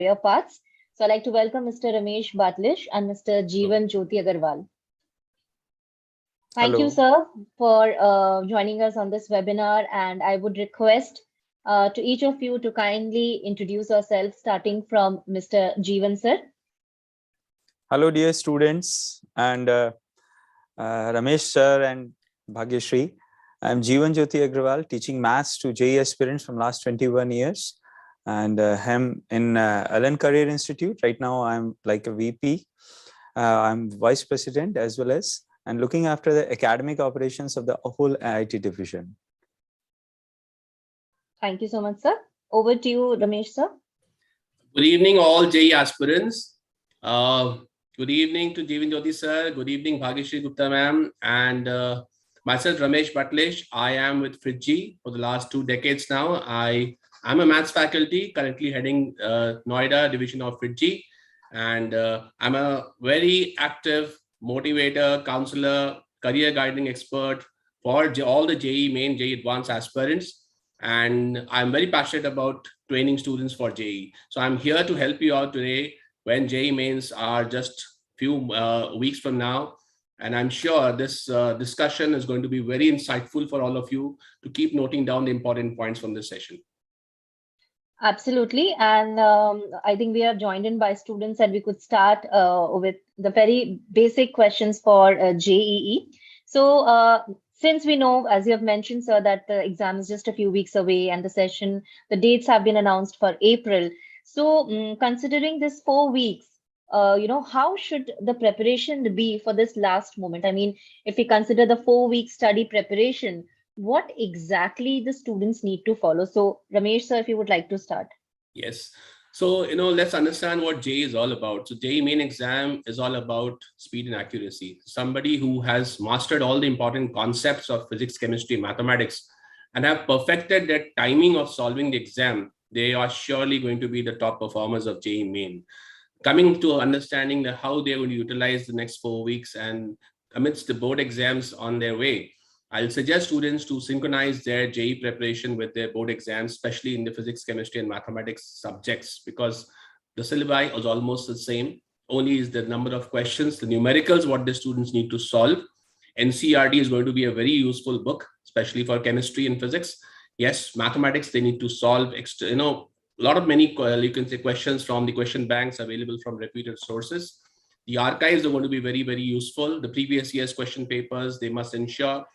career paths. So I'd like to welcome Mr. Ramesh Batlish and Mr. Jeevan Jyoti Agarwal. Thank you, Hello. sir, for joining us on this webinar. And I would request to each of you to kindly introduce yourselves, starting from Mr. Jeevan, sir. Hello, dear students and Ramesh sir and Bhagyashri. I'm Jeevan Jyoti Agarwal, teaching maths to JEE aspirants from last 21 years. And I'm in Allen Career Institute. Right now, I'm like a VP. I'm vice president as well as, and looking after the academic operations of the whole IIT division. Thank you so much, sir. Over to you, Ramesh, sir. Good evening, all JEE aspirants. Good evening to Jeevan Jyoti sir. Good evening, Bhagyashri Gupta ma'am. And myself, Ramesh Batlish. I am with FITGE for the last 2 decades now. I'm a maths faculty, currently heading Noida division of FITGE. And I'm a very active motivator, counselor, career guiding expert for all the JEE Main, JEE Advanced aspirants. And I'm very passionate about training students for JEE. So I'm here to help you out today when JEE Mains are just few weeks from now. And I'm sure this discussion is going to be very insightful for all of you to keep noting down the important points from this session. Absolutely. And I think we are joined in by students, and we could start with the very basic questions for JEE. So since we know, as you have mentioned, sir, that the exam is just a few weeks away and the dates have been announced for April. So considering this 4 weeks, how should the preparation be for this last moment? I mean, if we consider the 4-week study preparation, what exactly the students need to follow? So Ramesh, sir, if you would like to start. Yes. So, let's understand what JEE is all about. So JEE Main exam is all about speed and accuracy. Somebody who has mastered all the important concepts of physics, chemistry, mathematics, and have perfected their timing of solving the exam, they are surely going to be the top performers of JEE Main. Coming to understanding how they're going to utilize the next 4 weeks and amidst the board exams on their way, I'll suggest students to synchronize their JEE preparation with their board exams, especially in the physics, chemistry, and mathematics subjects, because the syllabi is almost the same. Only is the number of questions, the numericals, what the students need to solve. NCERT is going to be a very useful book, especially for chemistry and physics. Yes, mathematics, they need to solve extra, a lot of many, you can say, questions from the question banks available from reputed sources. The archives are going to be very, very useful. The previous year's question papers, they must ensure.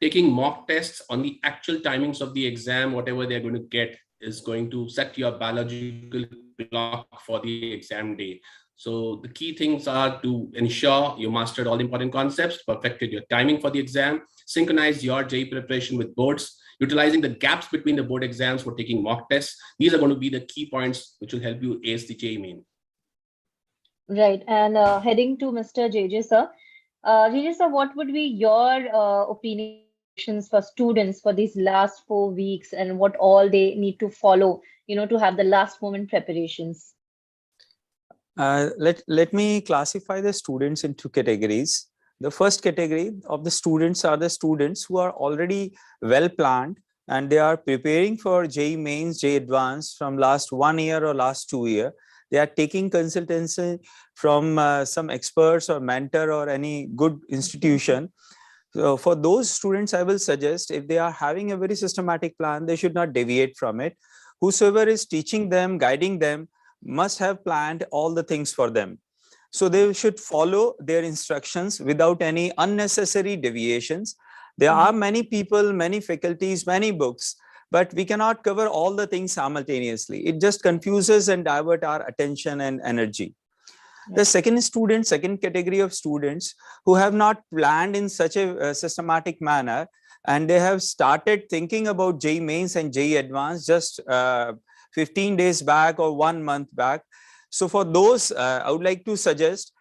Taking mock tests on the actual timings of the exam, whatever they're going to get is going to set your biological clock for the exam day. So the key things are to ensure you mastered all the important concepts, perfected your timing for the exam, synchronize your JEE preparation with boards, utilizing the gaps between the board exams for taking mock tests. These are going to be the key points which will help you ace the JEE Main. Right. And heading to Mr. JJ, sir. JJ, sir, what would be your opinion for students for these last 4 weeks, and what all they need to follow, to have the last moment preparations? Let me classify the students into categories. The first category of the students are the students who are already well planned and they are preparing for JEE Mains, JEE Advanced from last 1 year or last 2 years. They are taking consultancy from some experts or mentor or any good institution. So for those students, I will suggest, if they are having a very systematic plan, they should not deviate from it. Whosoever is teaching them, guiding them, must have planned all the things for them. So they should follow their instructions without any unnecessary deviations. There are many people, many faculties, many books, but we cannot cover all the things simultaneously. It just confuses and divert our attention and energy. The second category of students who have not planned in such a systematic manner, and they have started thinking about JEE Mains and JEE Advanced just 15 days back or 1 month back. So for those, I would like to suggest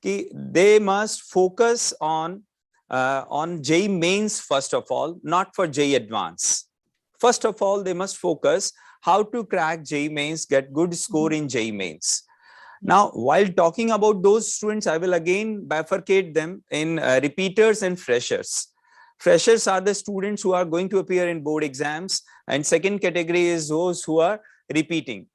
they must focus on JEE Mains first of all, not for JEE Advanced. First of all, they must focus how to crack JEE Mains, get good score in JEE Mains. Now, while talking about those students, I will again bifurcate them in repeaters and freshers. Freshers are the students who are going to appear in board exams, and second category is those who are repeating.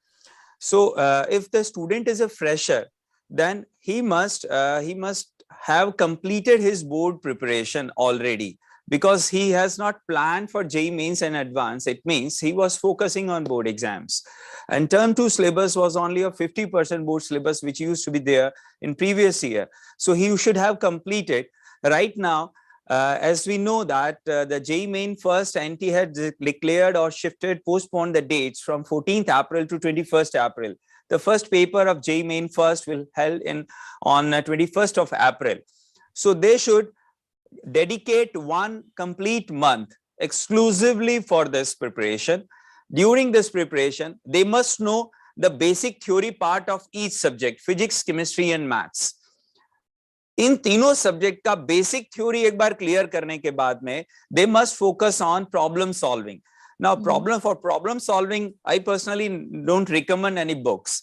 So if the student is a fresher, then he must have completed his board preparation already, because he has not planned for JEE Mains in advance. It means he was focusing on board exams. And term 2 syllabus was only a 50% board syllabus, which used to be there in previous year. So he should have completed. Right now, as we know that the JEE Main first NT had declared or postponed the dates from 14th April to 21st April. The first paper of JEE Main first will held on 21st of April. So they should dedicate one complete month exclusively for this preparation. During this preparation, they must know the basic theory part of each subject, physics, chemistry, and maths. इन तीनों subject का basic theory एक बार clear करने के बाद में they must focus on problem solving. Now, for problem solving, I personally don't recommend any books.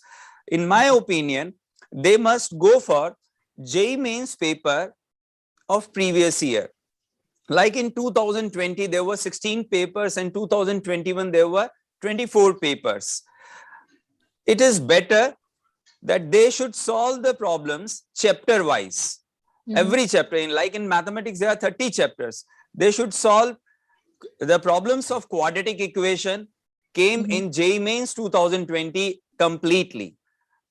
In my opinion, they must go for JEE Mains paper of previous year. Like in 2020, there were 16 papers, and 2021, there were 24 papers. It is better that they should solve the problems chapter wise. Every chapter, like in mathematics, there are 30 chapters. They should solve the problems of quadratic equation came in JEE Mains 2020 completely.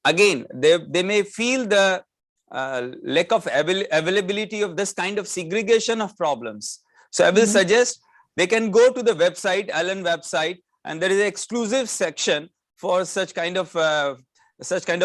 Again, they may feel the lack of availability of this kind of segregation of problems. So I will suggest they can go to the website, Allen website, and there is an exclusive section for such kind of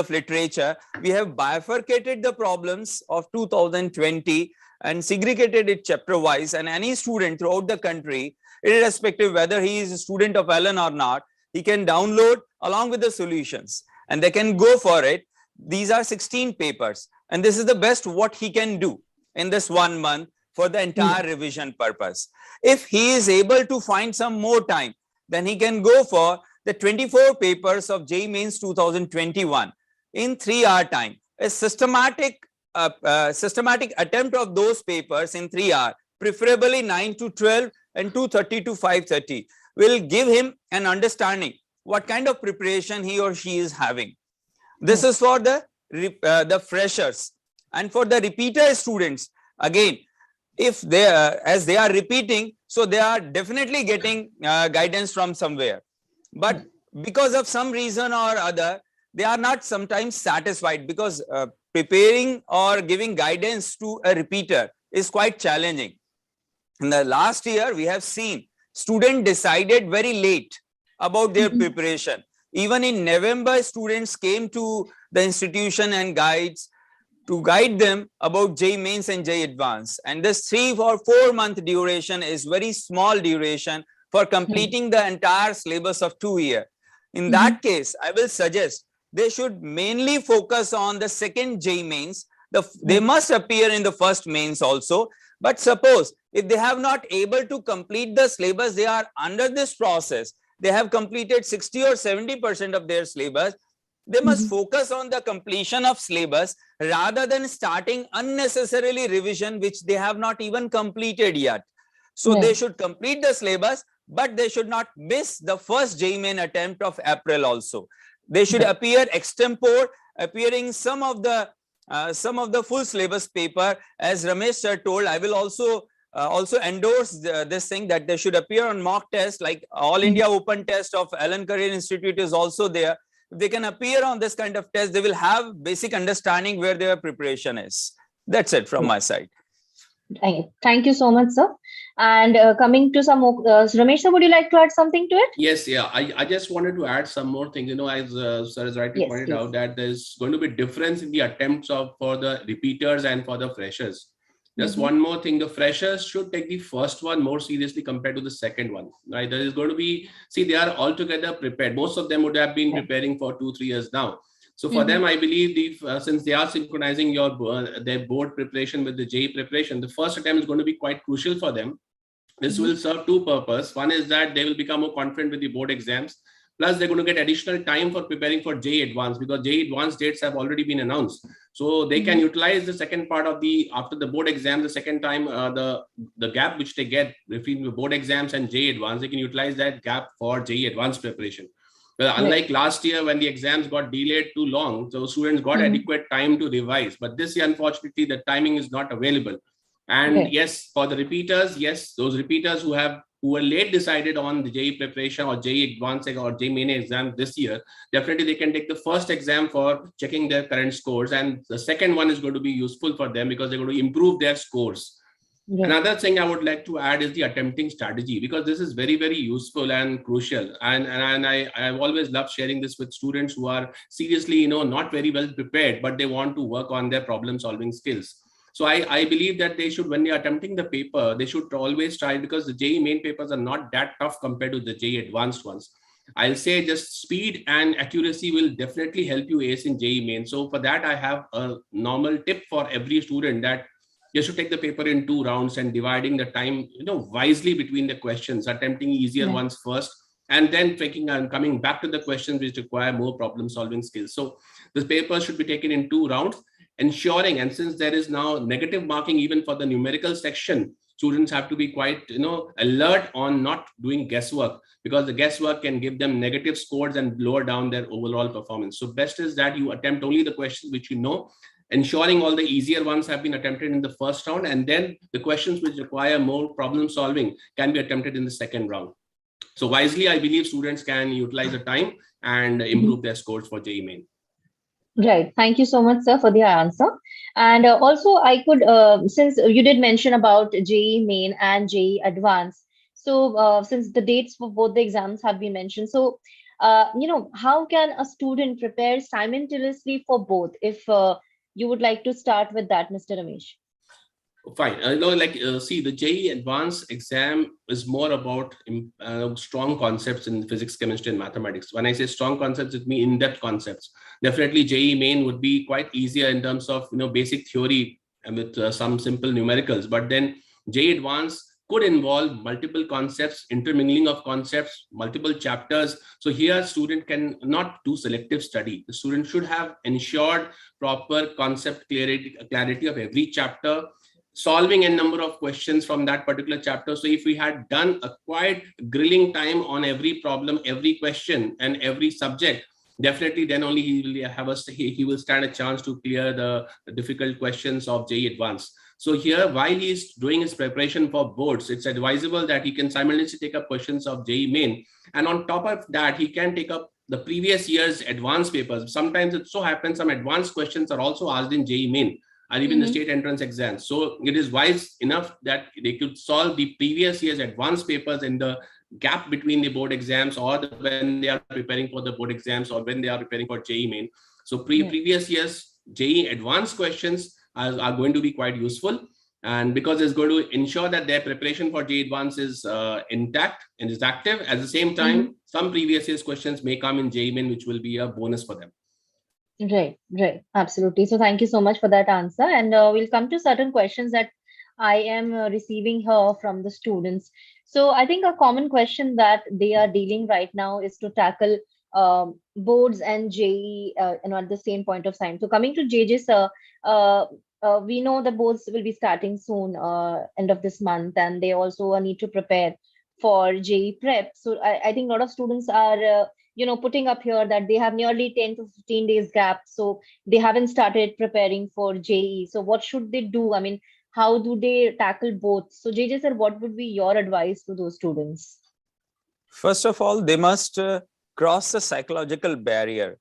literature. We have bifurcated the problems of 2020 and segregated it chapter wise, and any student throughout the country, irrespective whether he is a student of Allen or not, he can download along with the solutions and they can go for it. These are 16 papers, and this is the best what he can do in this 1 month for the entire revision purpose. If he is able to find some more time, then he can go for the 24 papers of JEE Mains 2021 in 3-hour time. A systematic attempt of those papers in 3 hours, preferably 9 to 12 and 2:30 to 5:30, will give him an understanding what kind of preparation he or she is having. This is for the freshers. And for the repeater students, again, if they as they are repeating, so they are definitely getting guidance from somewhere. But because of some reason or other, they are not sometimes satisfied, because preparing or giving guidance to a repeater is quite challenging. In the last year, we have seen students decided very late about their preparation. Even in November, students came to the institution and guides to guide them about JEE Mains and JEE Advanced. And this 3 or 4 month duration is very small duration for completing the entire syllabus of 2 years. In that case, I will suggest they should mainly focus on the second JEE Mains. They must appear in the first mains also. But suppose if they have not able to complete the syllabus, they are under this process, they have completed 60 or 70% of their syllabus, they must focus on the completion of syllabus rather than starting unnecessarily revision, which they have not even completed yet. So they should complete the syllabus, but they should not miss the first JEE Main attempt of April also. They should appear extempore, appearing some of the full syllabus paper. As Ramesh sir told, I will also endorse this thing that they should appear on mock test, like All India Open Test of Allen Career Institute is also there. If they can appear on this kind of test, they will have basic understanding where their preparation is. That's it from my side. Thank you so much, sir. And coming to some more, Ramesh sir, would you like to add something to it? Yes, yeah. I just wanted to add some more things. As sir has rightly pointed out, that there's going to be difference in the attempts for the repeaters and for the freshers. Just one more thing, the freshers should take the first one more seriously compared to the second one, right? There is going to be, they are altogether prepared. Most of them would have been preparing for 2-3 years now. So for them, I believe since they are synchronizing their board preparation with the JEE preparation, the first attempt is going to be quite crucial for them. This will serve two purposes. One is that they will become more confident with the board exams. Plus, they're going to get additional time for preparing for JEE Advanced, because JEE Advanced dates have already been announced. So they can utilize the second part of after the board exam, the second time, the gap which they get between the board exams and JEE Advanced, they can utilize that gap for JEE Advanced preparation. Well, unlike last year when the exams got delayed too long, so students got adequate time to revise. But this year, unfortunately, the timing is not available. And yes, for the repeaters, yes, those repeaters who were late decided on the JEE preparation or JEE Advanced or JEE Main exam this year, definitely they can take the first exam for checking their current scores. And the second one is going to be useful for them because they're going to improve their scores. Another thing I would like to add is the attempting strategy, because this is very, very useful and crucial. And I've always loved sharing this with students who are seriously, not very well prepared, but they want to work on their problem solving skills. So I believe that they should, when they are attempting the paper, they should always try, because the JEE main papers are not that tough compared to the JEE advanced ones. I'll say just speed and accuracy will definitely help you ace in JEE main. So for that, I have a normal tip for every student that you should take the paper in 2 rounds and dividing the time, wisely between the questions, attempting easier ones first, and then taking and coming back to the questions which require more problem solving skills. So this paper should be taken in 2 rounds, ensuring, and since there is now negative marking even for the numerical section, students have to be quite, alert on not doing guesswork, because the guesswork can give them negative scores and lower down their overall performance. So best is that you attempt only the questions which you know, ensuring all the easier ones have been attempted in the first round, and then the questions which require more problem solving can be attempted in the second round. So wisely, I believe students can utilize the time and improve their scores for JEE Main. Right. Thank you so much, sir, for the answer. And also, I could, since you did mention about JEE Main and JEE Advanced, so since the dates for both the exams have been mentioned, so how can a student prepare simultaneously for both? If you would like to start with that, Mr. Ramesh. Fine. See, the JEE Advanced exam is more about strong concepts in physics, chemistry, and mathematics. When I say strong concepts, it means in-depth concepts. Definitely, JEE Main would be quite easier in terms of basic theory and with some simple numericals. But then JEE Advanced could involve multiple concepts, intermingling of concepts, multiple chapters. So here, student can not do selective study. The student should have ensured proper concept clarity of every chapter, solving a number of questions from that particular chapter. So if we had done a quite grilling time on every problem, every question, and every subject, definitely then only he will stand a chance to clear the difficult questions of JEE Advanced. So here, while he's doing his preparation for boards, it's advisable that he can simultaneously take up questions of JEE Main. And on top of that, he can take up the previous year's advanced papers. Sometimes it so happens some advanced questions are also asked in JEE Main or even the state entrance exams. So it is wise enough that they could solve the previous year's advanced papers in the gap between the board exams, or when they are preparing for the board exams, or when they are preparing for JEE Main. So previous year's JEE advanced questions are going to be quite useful, and because it's going to ensure that their preparation for JEE Advanced is intact and is active. At the same time, some previous year's questions may come in JEE Main, which will be a bonus for them. Right, absolutely. So thank you so much for that answer. And we'll come to certain questions that I am receiving here from the students. So I think a common question that they are dealing right now is to tackle boards and JEE at the same point of time. So coming to JJ, sir, we know the boards will be starting soon, end of this month, and they also need to prepare for JEE prep. So I think a lot of students are putting up here that they have nearly 10 to 15 days gap, so they haven't started preparing for JEE. So what should they do? I mean, how do they tackle both? So JJ sir, what would be your advice to those students? First of all, they must cross the psychological barrier.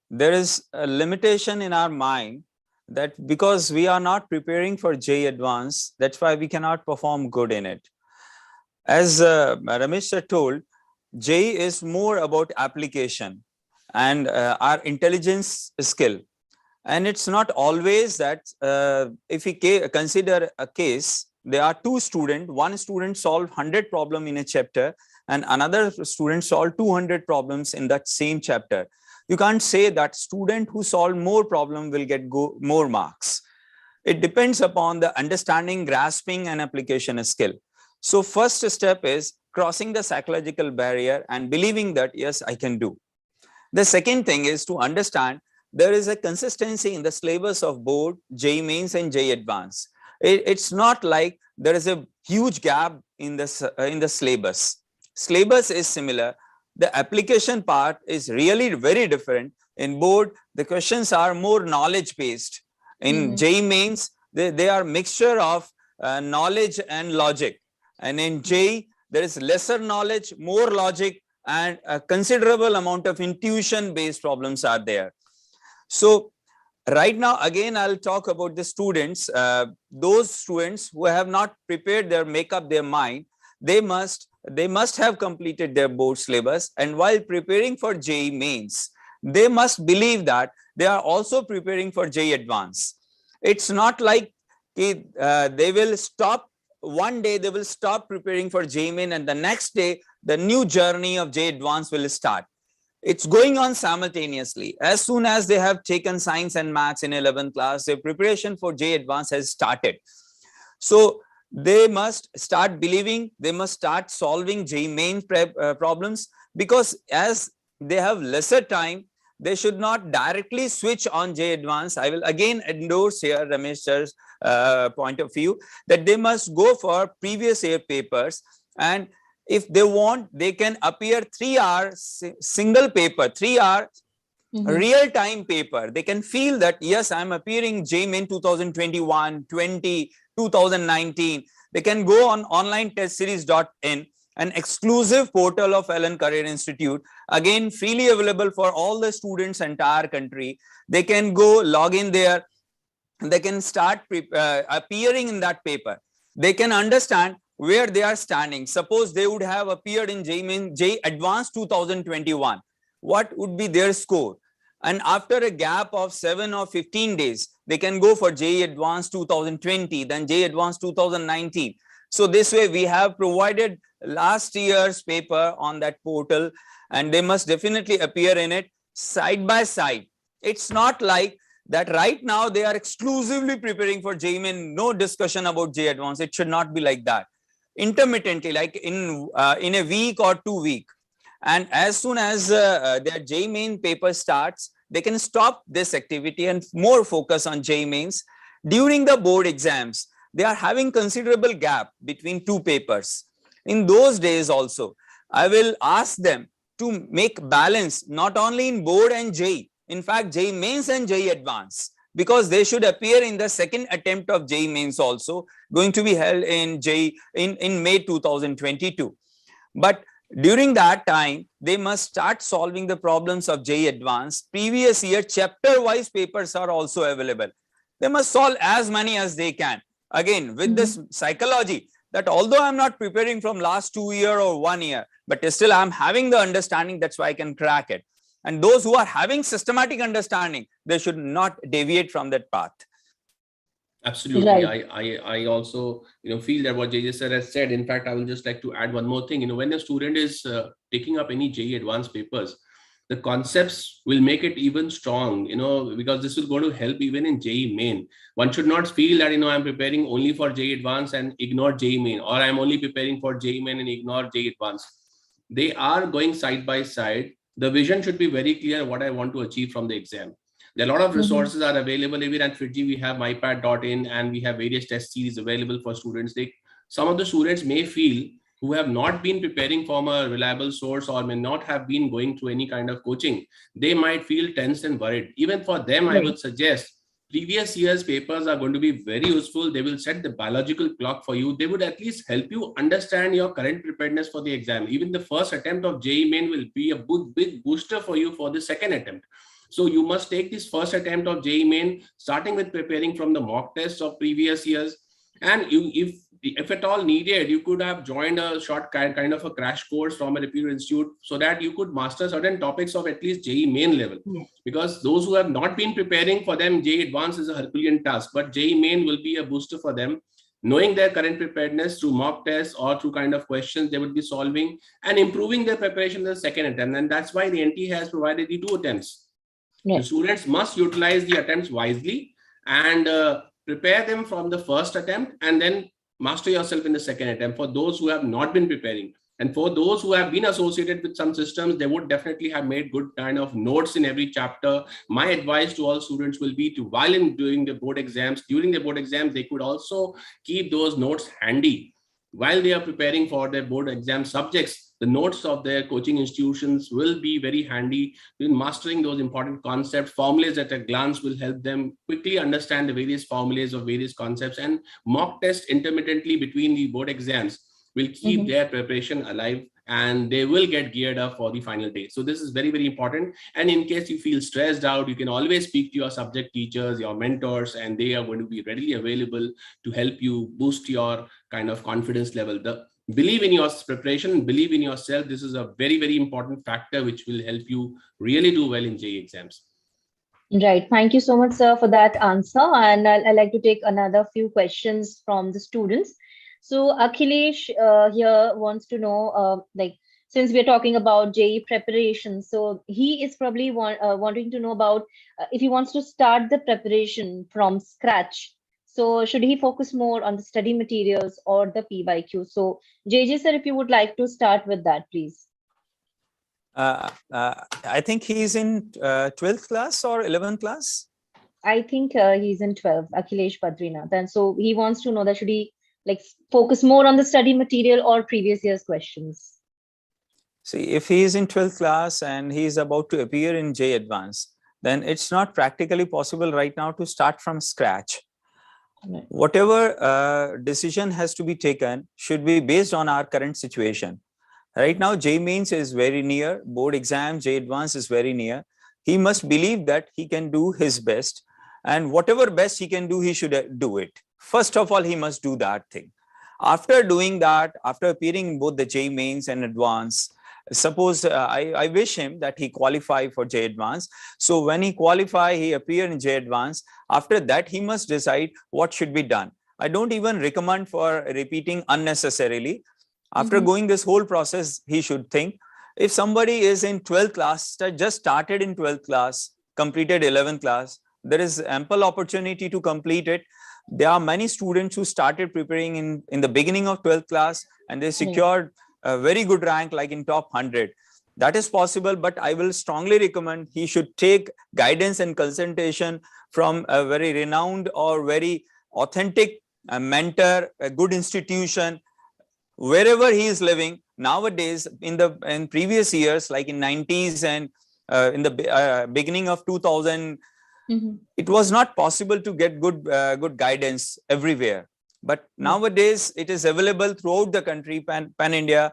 There is a limitation in our mind that because we are not preparing for JEE Advanced, that's why we cannot perform good in it. As Ramesh sir told, JEE is more about application and our intelligence skill. And it's not always that if we consider a case, there are 2 students, one student solved 100 problems in a chapter and another student solved 200 problems in that same chapter. You can't say that student who solved more problems will get more marks. It depends upon the understanding, grasping, and application skill. So first step is crossing the psychological barrier and believing that, yes, I can do. The second thing is to understand there is a consistency in the syllabus of board, JEE Mains, and JEE Advanced. It's not like there is a huge gap in the syllabus. Syllabus is similar, the application part is really very different. In board, the questions are more knowledge based. In JEE Mains, they are mixture of knowledge and logic. And in JEE, there is lesser knowledge, more logic, and a considerable amount of intuition based problems are there. So right now, again, I'll talk about the students. Those students who have not prepared make up their mind, they must have completed their board syllabus. And while preparing for JEE Mains, they must believe that they are also preparing for JEE Advanced. It's not like they will stop one day, they will stop preparing for JEE Main, and the next day, the new journey of JEE Advanced will start. It's going on simultaneously. As soon as they have taken science and maths in 11th class, their preparation for JEE Advanced has started. So they must start believing, they must start solving JEE Main problems, because as they have lesser time, they should not directly switch on JEE Advanced. I will again endorse here Ramesh sir's point of view that they must go for previous year papers, and if they want, they can appear 3-hour single paper, 3-hour real-time paper. They can feel that, yes, I'm appearing JEE Main 2021, 20, 2019. They can go on onlinetestseries.in, an exclusive portal of Ellen Career Institute, again, freely available for all the students entire country. They can go log in there, and they can start appearing in that paper. They can understand where they are standing. Suppose they would have appeared in JEE Main, JEE Advanced 2021. What would be their score? And after a gap of 7 or 15 days, they can go for JEE Advanced 2020, then JEE Advanced 2019. So this way we have provided last year's paper on that portal, and they must definitely appear in it side by side. It's not like that right now they are exclusively preparing for JEE Main, no discussion about JEE Advanced. It should not be like that. Intermittently, like in a week or 2 weeks. And as soon as their JEE Main paper starts, they can stop this activity and more focus on JEE Mains. During the board exams, they are having considerable gap between two papers. In those days also, I will ask them to make balance not only in board and JEE, in fact, JEE Mains and JEE Advanced, because they should appear in the second attempt of JEE Mains also, going to be held in in May 2022. But during that time, they must start solving the problems of JEE Advanced. Previous year chapter-wise papers are also available. They must solve as many as they can. Again, with this psychology that although I'm not preparing from last 2 years or 1 year, but still I'm having the understanding, that's why I can crack it. And those who are having systematic understanding, they should not deviate from that path. Absolutely. Right. I also, feel that what JJ sir has said. In fact, I will just like to add one more thing. When a student is taking up any JEE Advanced papers, the concepts will make it even strong, because this is going to help even in JEE Main. One should not feel that, I'm preparing only for JEE Advanced and ignore JEE Main, or I'm only preparing for JEE Main and ignore JEE Advanced. They are going side by side. The vision should be very clear what I want to achieve from the exam. There are a lot of resources are available. Even at FITGI, we have mypad.in and we have various test series available for students. Some of the students may feel who have not been preparing from a reliable source or may not have been going through any kind of coaching. They might feel tense and worried. Even for them, I would suggest previous year's papers are going to be very useful. They will set the biological clock for you. They would at least help you understand your current preparedness for the exam. Even the first attempt of JEE Main will be a big booster for you for the second attempt. So you must take this first attempt of JEE Main, starting with preparing from the mock tests of previous years. And if at all needed, you could have joined a short kind of a crash course from a reputed institute so that you could master certain topics of at least JEE Main level. Because those who have not been preparing, for them, JEE Advanced is a Herculean task, but JEE Main will be a booster for them. Knowing their current preparedness through mock tests or through kind of questions they would be solving and improving their preparation in the second attempt. And that's why the NT has provided the 2 attempts. The students must utilize the attempts wisely and prepare them from the first attempt and then master yourself in the second attempt for those who have not been preparing. And for those who have been associated with some systems, they would definitely have made good kind of notes in every chapter. My advice to all students will be to, while during the board exams, they could also keep those notes handy. While they are preparing for their board exam subjects, the notes of their coaching institutions will be very handy in mastering those important concepts. Formulas at a glance will help them quickly understand the various formulas of various concepts, and mock test intermittently between the board exams will keep their preparation alive, and they will get geared up for the final day. So this is very, very important. And in case you feel stressed out, you can always speak to your subject teachers, your mentors, and they are going to be readily available to help you boost your kind of confidence level. Believe in your preparation, believe in yourself. This is a very, very important factor which will help you really do well in JEE exams. Right. Thank you so much, sir, for that answer. And I'd like to take another few questions from the students. So Akhilesh here wants to know, since we're talking about JEE preparation, so he is probably wanting to know about if he wants to start the preparation from scratch. So should he focus more on the study materials or the PYQ? So JJ, sir, if you would like to start with that, please. I think he's in 12th class or 11th class. I think he's in 12th, Akhilesh Badrinath. And so he wants to know that should he focus more on the study material or previous year's questions? See, if he is in 12th class and he is about to appear in JEE Advanced, then it's not practically possible right now to start from scratch. Right. Whatever decision has to be taken should be based on our current situation. Right now, JEE Mains is very near, board exam, JEE Advanced is very near. He must believe that he can do his best, and whatever best he can do, he should do it. First of all, he must do that thing. After doing that, after appearing in both the JEE Mains and Advanced, suppose I wish him that he qualify for JEE Advanced. So when he qualify, he appear in JEE Advanced. After that, he must decide what should be done. I don't even recommend for repeating unnecessarily. After going this whole process, he should think. If somebody is in 12th class, just started in 12th class, completed 11th class, there is ample opportunity to complete it. There are many students who started preparing in the beginning of 12th class and they secured a very good rank, like in top 100. That is possible, but I will strongly recommend he should take guidance and consultation from a very renowned or very authentic mentor, a good institution, wherever he is living. Nowadays, in previous years, like in 90s and in the beginning of 2000, it was not possible to get good guidance everywhere. But nowadays, it is available throughout the country, pan-India.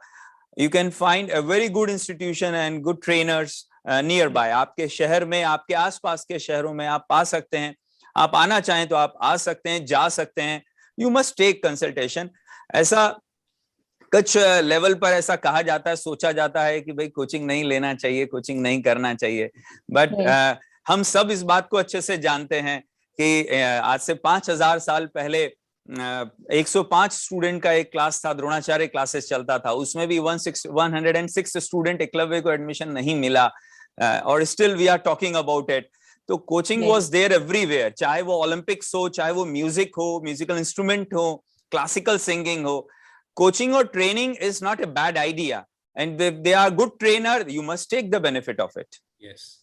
You can find a very good institution and good trainers nearby. आपके शहर में, आपके आसपास के शहरों में आप पा सकते हैं. आप आना चाहें तो आप आ सकते हैं, जा सकते हैं. You must take consultation. ऐसा कुछ लेवल पर ऐसा कहा जाता है, सोचा जाता है कि भाई कोचिंग नहीं लेना चाहिए, कोचिंग नहीं करना चाहिए. बट हम सब इस बात को अच्छे से जानते हैं कि आज से 5000 साल पहले 105 स्टूडेंट का एक क्लास था, द्रोणाचार्य क्लासेस चलता था. उसमें भी 106 स्टूडेंट एकलव्य को एडमिशन नहीं मिला, और still we are talking about it. तो कोचिंग वाज देयर एवरीवेयर, चाहे वो ओलंपिक्स हो, चाहे वो म्यूजिक हो, म्यूजिकल इंस्ट्रूमेंट हो, क्लासिकल सिंगिंग हो. Coaching or training is not a bad idea, and if they are good trainer, you must take the benefit of it. Yes.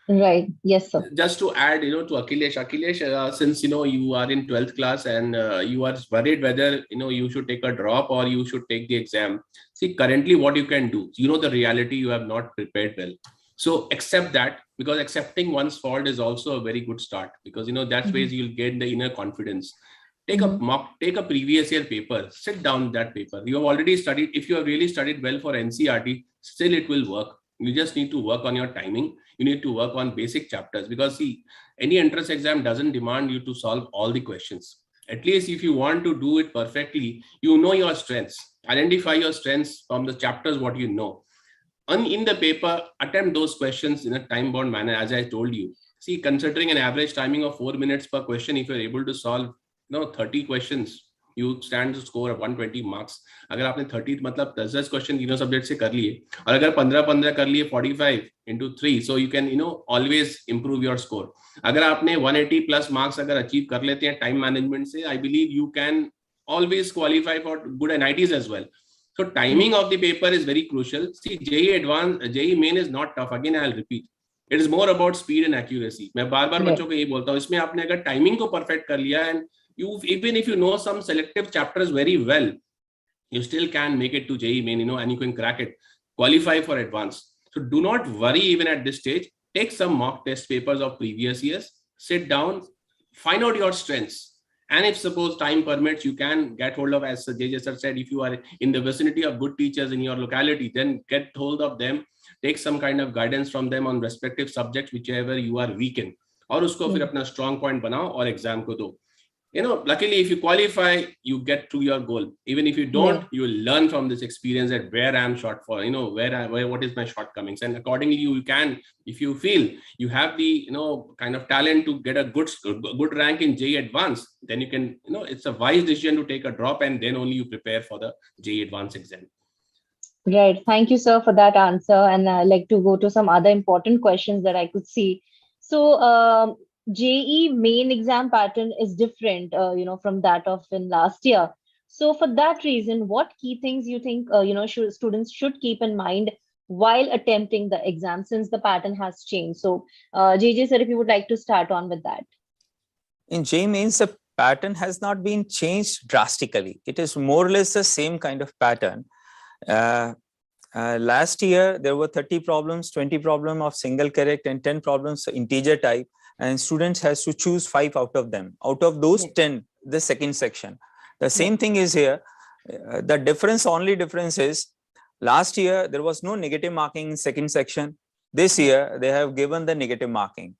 Right. Yes, sir. Just to add, to Akhilesh, since you are in 12th class and you are worried whether you should take a drop or you should take the exam. See, currently what you can do, the reality, you have not prepared well. So accept that, because accepting one's fault is also a very good start, because that's ways you'll get the inner confidence. Take a previous year paper, sit down that paper. You have already studied. If you have really studied well for NCERT, still it will work. You just need to work on your timing. You need to work on basic chapters, because see, any entrance exam doesn't demand you to solve all the questions. At least if you want to do it perfectly, you know your strengths. Identify your strengths from the chapters, what you know. And in the paper, attempt those questions in a time-bound manner, as I told you. See, considering an average timing of 4 minutes per question, if you're able to solve 30 questions, you stand to score of 120 marks. अगर आपने 30 मतलब 10 question तीनों subject से कर लिए, और अगर 15 कर लिए 45 into 3, so you can always improve your score. अगर आपने 180 plus marks अगर अचीव कर लेते हैं टाइम मैनेजमेंट से, I believe you can always qualify for good NITs as well. So timing of the paper is very crucial. See, JEE Advanced, JEE Main is not tough. Again, I'll repeat. It is more about speed and accuracy. मैं बार-बार बच्चों को यही बोलता हूँ, इसमें आपने अगर टाइमिंग को परफेक्ट कर लिया, and even if you know some selective chapters very well, you still can make it to JEE Main, and you can crack it. qualify for advanced. So do not worry even at this stage. Take some mock test papers of previous years, sit down, find out your strengths. And if suppose time permits, you can get hold of, as JJ sir said, if you are in the vicinity of good teachers in your locality, then get hold of them, take some kind of guidance from them on respective subjects, whichever you are weak in. और उसको फिर अपना strong point बनाओ और exam को दो. Luckily, if you qualify, you get to your goal. Even if you don't, you will learn from this experience that where I am short for, what is my shortcomings. And accordingly, you can, if you feel you have the, kind of talent to get a good rank in JEE Advanced, then you can, it's a wise decision to take a drop and then only you prepare for the JEE Advanced exam. Right. Thank you, sir, for that answer. And I'd like to go to some other important questions that I could see. So, JEE main exam pattern is different, from that of in last year. So for that reason, what key things you think, students should keep in mind while attempting the exam since the pattern has changed? So, JJ sir, if you would like to start on with that. In JEE Mains, the pattern has not been changed drastically. It is more or less the same kind of pattern. Last year, there were 30 problems, 20 problems of single correct and 10 problems integer type. And students has to choose 5 out of them. Out of those 10, the second section. The same thing is here. The only difference is last year, there was no negative marking in second section. This year, they have given the negative marking.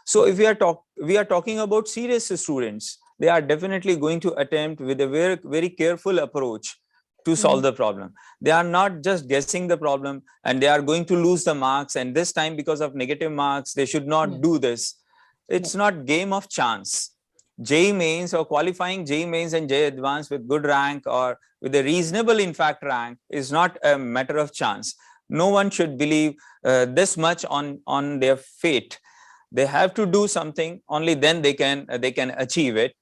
So if we are talking about serious students, they are definitely going to attempt with a very, very careful approach to solve the problem. They are not just guessing the problem and they are going to lose the marks. And this time, because of negative marks, they should not do this. It's not game of chance. JEE Mains or qualifying JEE Mains and JEE Advanced with good rank or with a reasonable, in fact, rank is not a matter of chance. No one should believe this much on their fate. They have to do something, only then they can achieve it.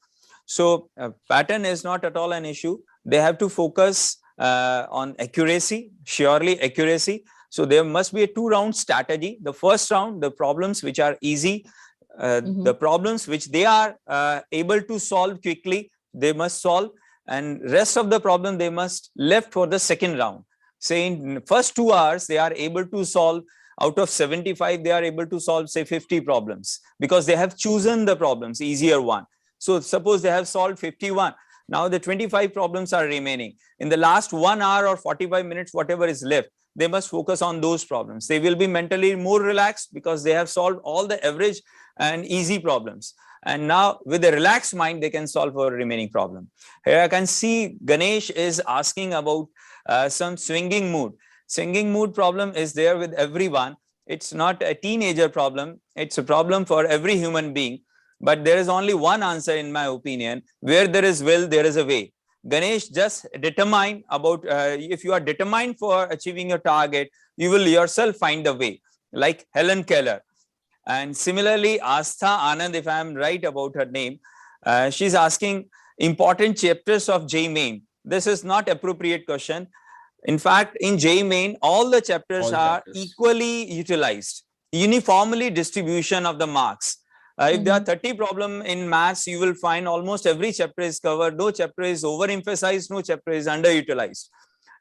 So pattern is not at all an issue. They have to focus on accuracy, surely accuracy. So there must be a 2-round strategy. The first round, the problems which are easy, the problems which they are able to solve quickly, they must solve, and rest of the problem they must left for the second round. Say in first 2 hours, they are able to solve out of 75, they are able to solve say 50 problems because they have chosen the problems, easier one. So suppose they have solved 51. Now the 25 problems are remaining. In the last 1 hour or 45 minutes, whatever is left, they must focus on those problems. They will be mentally more relaxed because they have solved all the average and easy problems. And now with a relaxed mind, they can solve for a remaining problem. Here I can see Ganesh is asking about some swinging mood. Swinging mood problem is there with everyone. It's not a teenager problem. It's a problem for every human being. But there is only one answer, in my opinion. Where there is will, there is a way. Ganesh, just determine about, if you are determined for achieving your target, you will yourself find a way, like Helen Keller. And similarly, Astha Anand, if I am right about her name, she's asking important chapters of JEE Main. This is not appropriate question. In fact, in JEE Main, all the chapters are equally utilized, uniformly distribution of the marks. If there are 30 problems in maths, you will find almost every chapter is covered. No chapter is overemphasized, no chapter is underutilized.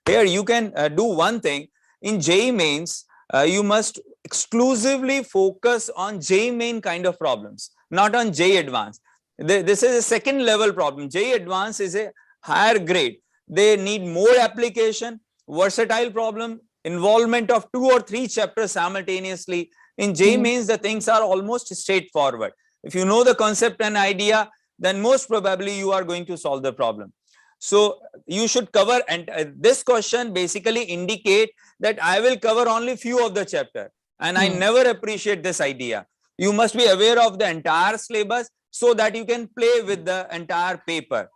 Here you can do one thing. In JEE Mains, you must exclusively focus on JEE Main kind of problems, not on JEE Advanced. This is a second level problem. JEE Advanced is a higher grade. They need more application, versatile problem, involvement of 2 or 3 chapters simultaneously. In JEE Mains, the things are almost straightforward. If you know the concept and idea, then most probably you are going to solve the problem. So you should cover, and this question basically indicate that I will cover only few of the chapter. And I never appreciate this idea. You must be aware of the entire syllabus so that you can play with the entire paper.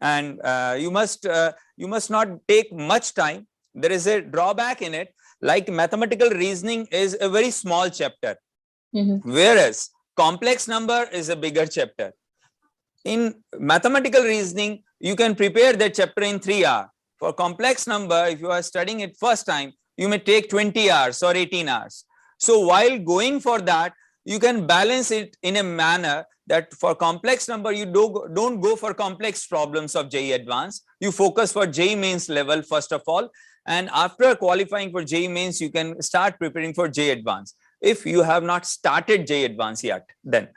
And you must not take much time. There is a drawback in it. Like mathematical reasoning is a very small chapter, whereas complex number is a bigger chapter. In mathematical reasoning, you can prepare that chapter in 3 hours. For complex number, if you are studying it first time, you may take 20 hours or 18 hours. So while going for that, you can balance it in a manner that for complex number, you don't go for complex problems of JEE Advanced. You focus for JEE Mains level, first of all. And after qualifying for JEE Mains, you can start preparing for JEE Advanced. If you have not started JEE Advanced yet, then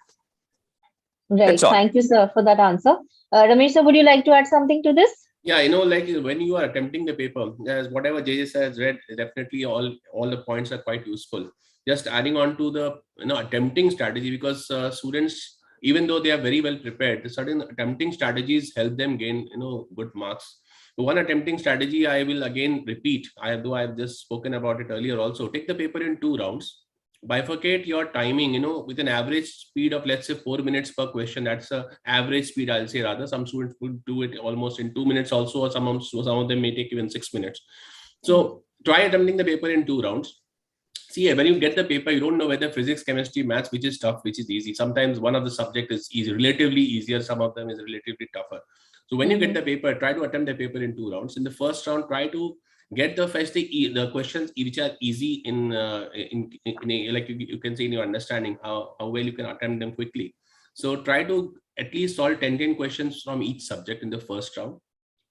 Right. that's all. Thank you, sir, for that answer. Ramesh, sir, would you like to add something to this? Yeah, like when you are attempting the paper, as whatever JJ has read, definitely all the points are quite useful. Just adding on to the attempting strategy, because students, even though they are very well prepared, the certain attempting strategies help them gain good marks. One attempting strategy I will again repeat, though I've just spoken about it earlier also. Take the paper in 2 rounds. Bifurcate your timing, with an average speed of, let's say, 4 minutes per question. That's a average speed, I'll say. Rather, some students would do it almost in 2 minutes also, or some of them may take even 6 minutes. So try attempting the paper in 2 rounds. See, when you get the paper, you don't know whether physics, chemistry, maths, which is tough, which is easy. Sometimes one of the subject is easy, relatively easier. Some of them is relatively tougher. So when you get the paper, try to attempt the paper in 2 rounds. In the first round, try to get the questions which are easy in like you can say in your understanding how well you can attempt them quickly. So try to at least solve 10 questions from each subject in the first round.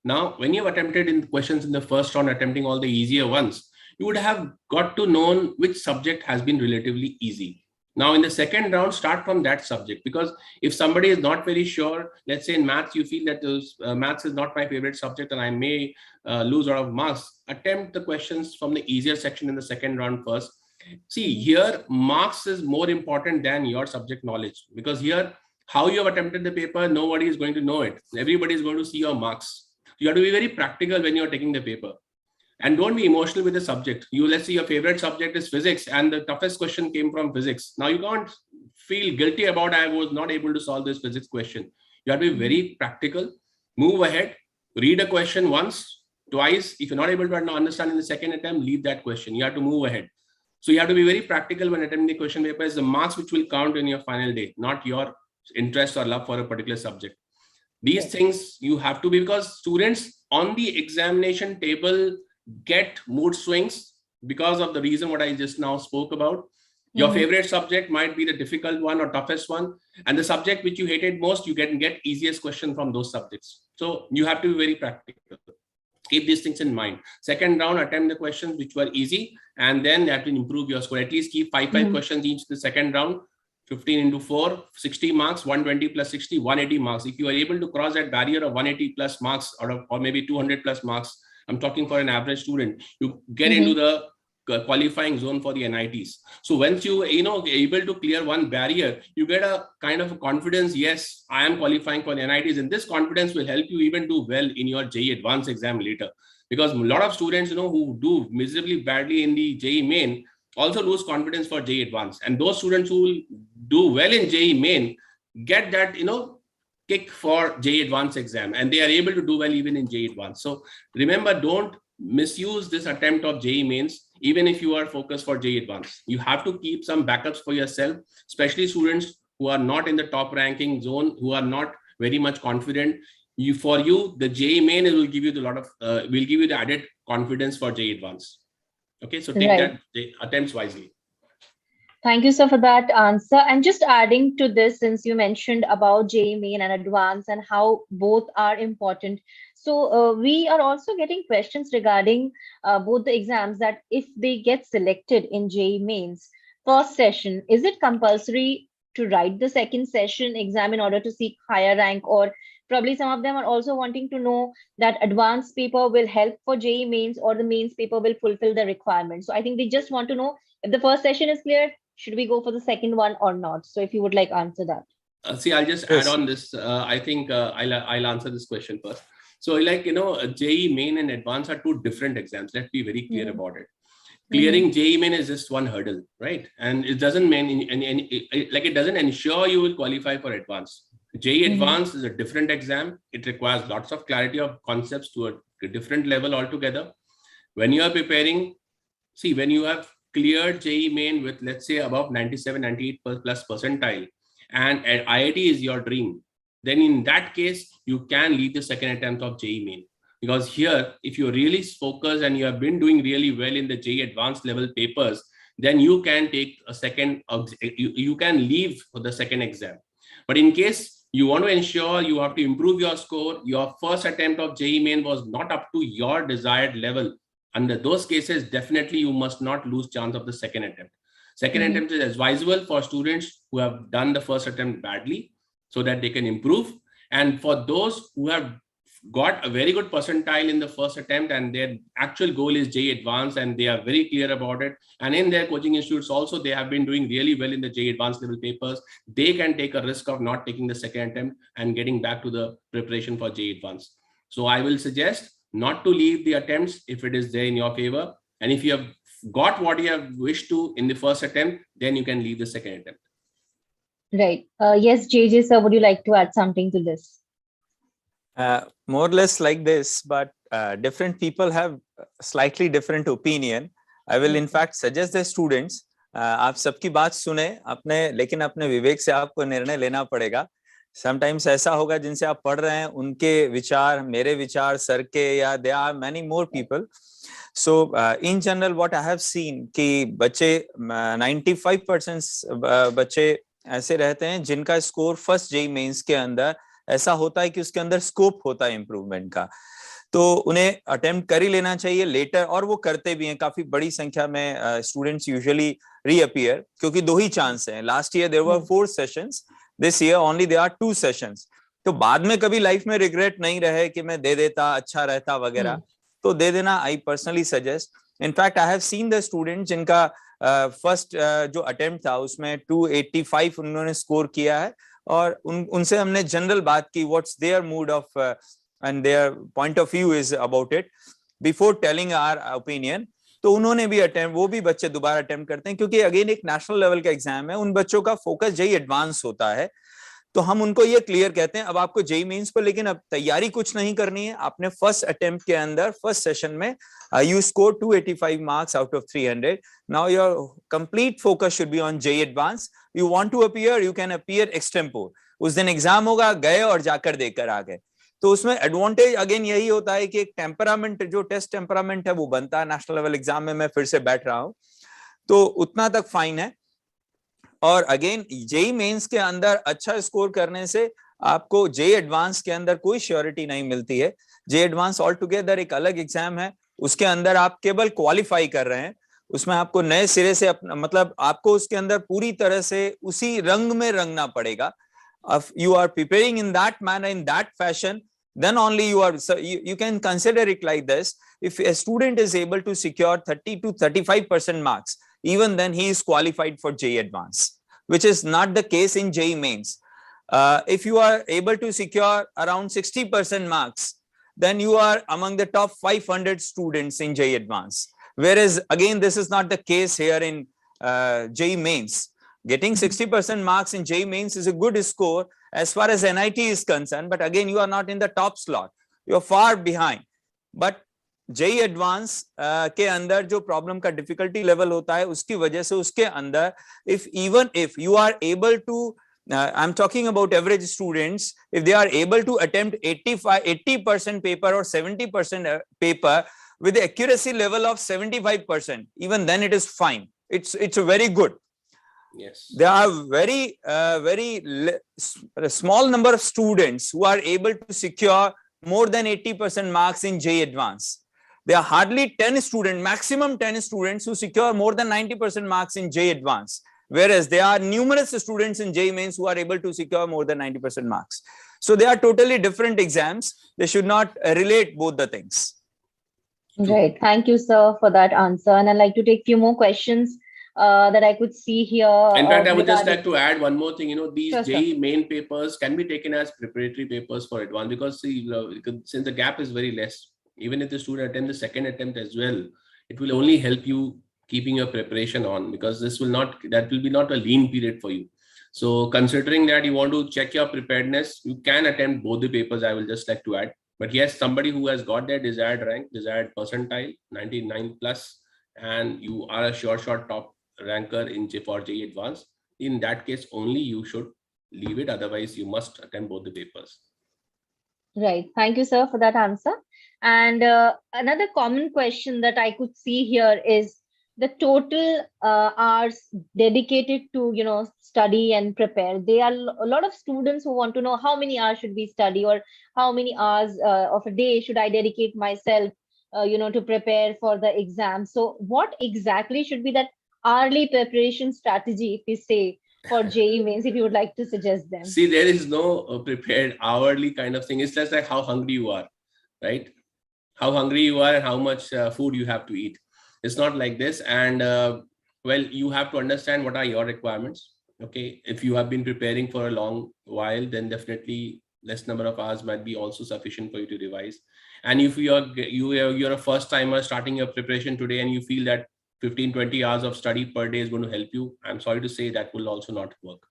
Now, when you have attempted in questions in the first round, attempting all the easier ones, you would have got to know which subject has been relatively easy. Now, in the second round, start from that subject, because if somebody is not very sure, let's say in maths, you feel that maths is not my favorite subject and I may lose a lot of marks, attempt the questions from the easier section in the second round first. See, here, marks is more important than your subject knowledge, because here, how you have attempted the paper, nobody is going to know it. Everybody is going to see your marks. You have to be very practical when you're taking the paper. And don't be emotional with the subject. Let's say your favorite subject is physics and the toughest question came from physics. Now you can't feel guilty about I was not able to solve this physics question. You have to be very practical, move ahead, read a question once, twice. If you're not able to understand in the second attempt, leave that question. You have to move ahead. So you have to be very practical when attempting the question paper. Is the marks which will count in your final day, not your interest or love for a particular subject. These things you have to be, because students on the examination table get mood swings because of the reason what I just now spoke about. Your favorite subject might be the difficult one or toughest one, and the subject which you hated most, you can get easiest question from those subjects. So you have to be very practical. Keep these things in mind. Second round, attempt the questions which were easy, and then you have to improve your score. At least keep 5 questions each the second round. 15 into 4, 60 marks, 120 plus 60, 180 marks. If you are able to cross that barrier of 180 plus marks or maybe 200 plus marks, I'm talking for an average student, you get into the qualifying zone for the NITs. So once you able to clear one barrier, you get a kind of confidence. Yes, I am qualifying for the NITs, and this confidence will help you even do well in your JEE Advanced exam later. Because a lot of students, who do miserably badly in the JEE Main also lose confidence for JEE Advanced, and those students who will do well in JEE Main get that kick for JEE Advanced exam, and they are able to do well even in JEE Advanced. So remember, don't misuse this attempt of JEE Mains. Even if you are focused for JEE Advanced, you have to keep some backups for yourself, especially students who are not in the top ranking zone, who are not very much confident. For you, the JEE Main will give you the added confidence for JEE Advanced. Okay, so take that attempts wisely. Thank you, sir, for that answer. And just adding to this, since you mentioned about JEE Main and Advanced and how both are important. So we are also getting questions regarding both the exams, that if they get selected in JEE Mains first session, is it compulsory to write the second session exam in order to seek higher rank? Or probably some of them are also wanting to know that advanced paper will help for JEE Mains, or the mains paper will fulfill the requirements. So I think they just want to know, if the first session is clear, should we go for the second one or not? So if you would like answer that. See, I'll just add on this. I think I'll answer this question first. So JEE Main and Advanced are two different exams. Let's be very clear about it. Clearing JEE Main is just one hurdle, right? And it doesn't mean it doesn't ensure you will qualify for Advanced. JEE Advanced is a different exam. It requires lots of clarity of concepts to a different level altogether. When you are preparing, see, when you have cleared JEE Main with, let's say, above 97, 98 plus percentile, and IIT is your dream, then in that case, you can leave the second attempt of JEE Main. Because here, if you're really focused and you have been doing really well in the JEE Advanced level papers, then you can take a second, you can leave for the second exam. But in case you want to ensure you have to improve your score, your first attempt of JEE Main was not up to your desired level, Under those cases, definitely you must not lose chance of the second attempt. Second attempt is advisable for students who have done the first attempt badly so that they can improve. And for those who have got a very good percentile in the first attempt and their actual goal is JEE Advanced and they are very clear about it. And in their coaching institutes also, they have been doing really well in the JEE Advanced level papers. They can take a risk of not taking the second attempt and getting back to the preparation for JEE Advanced. So I will suggest not to leave the attempts if it is there in your favor. And if you have got what you have wished to in the first attempt, then you can leave the second attempt. Right. Yes, JJ sir, would you like to add something to this? More or less like this, but different people have slightly different opinion. I will in fact suggest the students, आप सबकी बात सुने अपने, लेकिन अपने विवेक से आपको निर्णय लेना पड़ेगा. Sometimes ऐसा होगा जिनसे आप पढ़ रहे हैं उनके विचार, मेरे विचार, सर के, या there are many more people. So in general what I have seen कि बच्चे 95% बच्चे ऐसे रहते हैं जिनका स्कोर फर्स्ट जेईई मेंस के अंदर ऐसा होता है कि उसके अंदर स्कोप होता है इम्प्रूवमेंट का, तो उन्हें अटेम्प्ट कर ही लेना चाहिए लेटर, और वो करते भी हैं. काफी बड़ी संख्या में स्टूडेंट्स यूजुअली रीअपियर, क्योंकि 2 ही चांस हैं. Last year there were 4 sessions, this year only there are 2 sessions. तो बाद में कभी लाइफ में रिग्रेट नहीं रहे कि मैं दे देता, अच्छा रहता वगैरह, तो दे देना. I personally suggest. In fact I have seen the student जिनका फर्स्ट जो अटेम्प्ट था उसमें 285 उन्होंने स्कोर किया है, और उनसे हमने जनरल बात की, what's their mood of and their point of view is about it before telling our opinion. तो उन्होंने भी अटेम्प्ट, वो भी बच्चे दोबारा अटेम्प्ट करते हैं, क्योंकि अगेन एक नेशनल लेवल का एग्जाम है, उन बच्चों का फोकस जेईई एडवांस होता है. तो हम उनको ये क्लियर कहते हैं अब आपको जेईई मेंस पर लेकिन अब तैयारी कुछ नहीं करनी है. आपने फर्स्ट अटेम्प्ट के अंदर फर्स्ट सेशन में you scored 285 marks out of 300. Now your complete focus should be on JEE Advanced. You want to appear, you can appear extempore. उस दिन एग्जाम होगा, गए और जाकर देकर आ गए. तो उसमें एडवांटेज अगेन यही होता है कि एक टेम्परामेंट, जो टेस्ट टेम्परामेंट है वो बनता है. नेशनल लेवल एग्जाम में मैं फिर से बैठ रहा हूं, तो उतना तक फाइन है. और अगेन जेईई मेंस के अंदर अच्छा स्कोर करने से आपको जेईई एडवांस के अंदर कोई श्योरिटी नहीं मिलती है. जेईई एडवांस ऑल टुगेदर एक अलग एग्जाम है, उसके अंदर आप केवल क्वालिफाई कर रहे हैं. उसमें आपको नए सिरे से अपना, मतलब आपको उसके अंदर पूरी तरह से उसी रंग में रंगना पड़ेगा. If you are preparing in that manner, in that fashion, then only you are, so you can consider it like this. If a student is able to secure 30 to 35% marks, even then he is qualified for JEE Advanced, which is not the case in JEE Mains. If you are able to secure around 60% marks, then you are among the top 500 students in JEE Advanced. Whereas again, this is not the case here in JEE Mains. Getting 60% marks in JEE Mains is a good score as far as NIT is concerned, but again, you are not in the top slot. You are far behind. But JEE Advanced के अंदर जो problem का difficulty level होता है उसकी वजह से उसके अंदर if you are able to I'm talking about average students, if they are able to attempt 80% paper or 70% paper with the accuracy level of 75%, even then it is fine. It's very good. Yes. There are very small number of students who are able to secure more than 80% marks in JEE Advanced. There are hardly 10 students, maximum 10 students who secure more than 90% marks in JEE Advanced. Whereas there are numerous students in JEE Mains who are able to secure more than 90% marks. So they are totally different exams. They should not relate both the things. Right. Thank you, sir, for that answer. And I'd like to take a few more questions that I could see here. In fact, I would just like to add one more thing. These Sure, JEE Main papers can be taken as preparatory papers for advanced, because since the gap is very less, even if the student attempts the second attempt as well, it will only help you keeping your preparation on, because that will be not a lean period for you. So considering that you want to check your preparedness, you can attempt both the papers, I will just like to add. But yes, somebody who has got their desired rank, desired percentile, 99 plus, and you are a short top ranker for JEE Advanced, in that case only you should leave it. Otherwise, you must attempt both the papers. Right. Thank you, sir, for that answer. And another common question that I could see here is the total hours dedicated to, study and prepare. There are a lot of students who want to know how many hours should we study, or how many hours of a day should I dedicate myself to prepare for the exam. So what exactly should be that hourly preparation strategy, if we say, for JEE mains, if you would like to suggest them? See, there is no prepared hourly kind of thing. It's just like how hungry you are, right? How hungry you are and how much food you have to eat. It's not like this. And well, you have to understand what are your requirements. Okay, if you have been preparing for a long while, then definitely less number of hours might be also sufficient for you to revise. And if you're a first timer starting your preparation today and you feel that 15-20 hours of study per day is going to help you, I'm sorry to say that will also not work.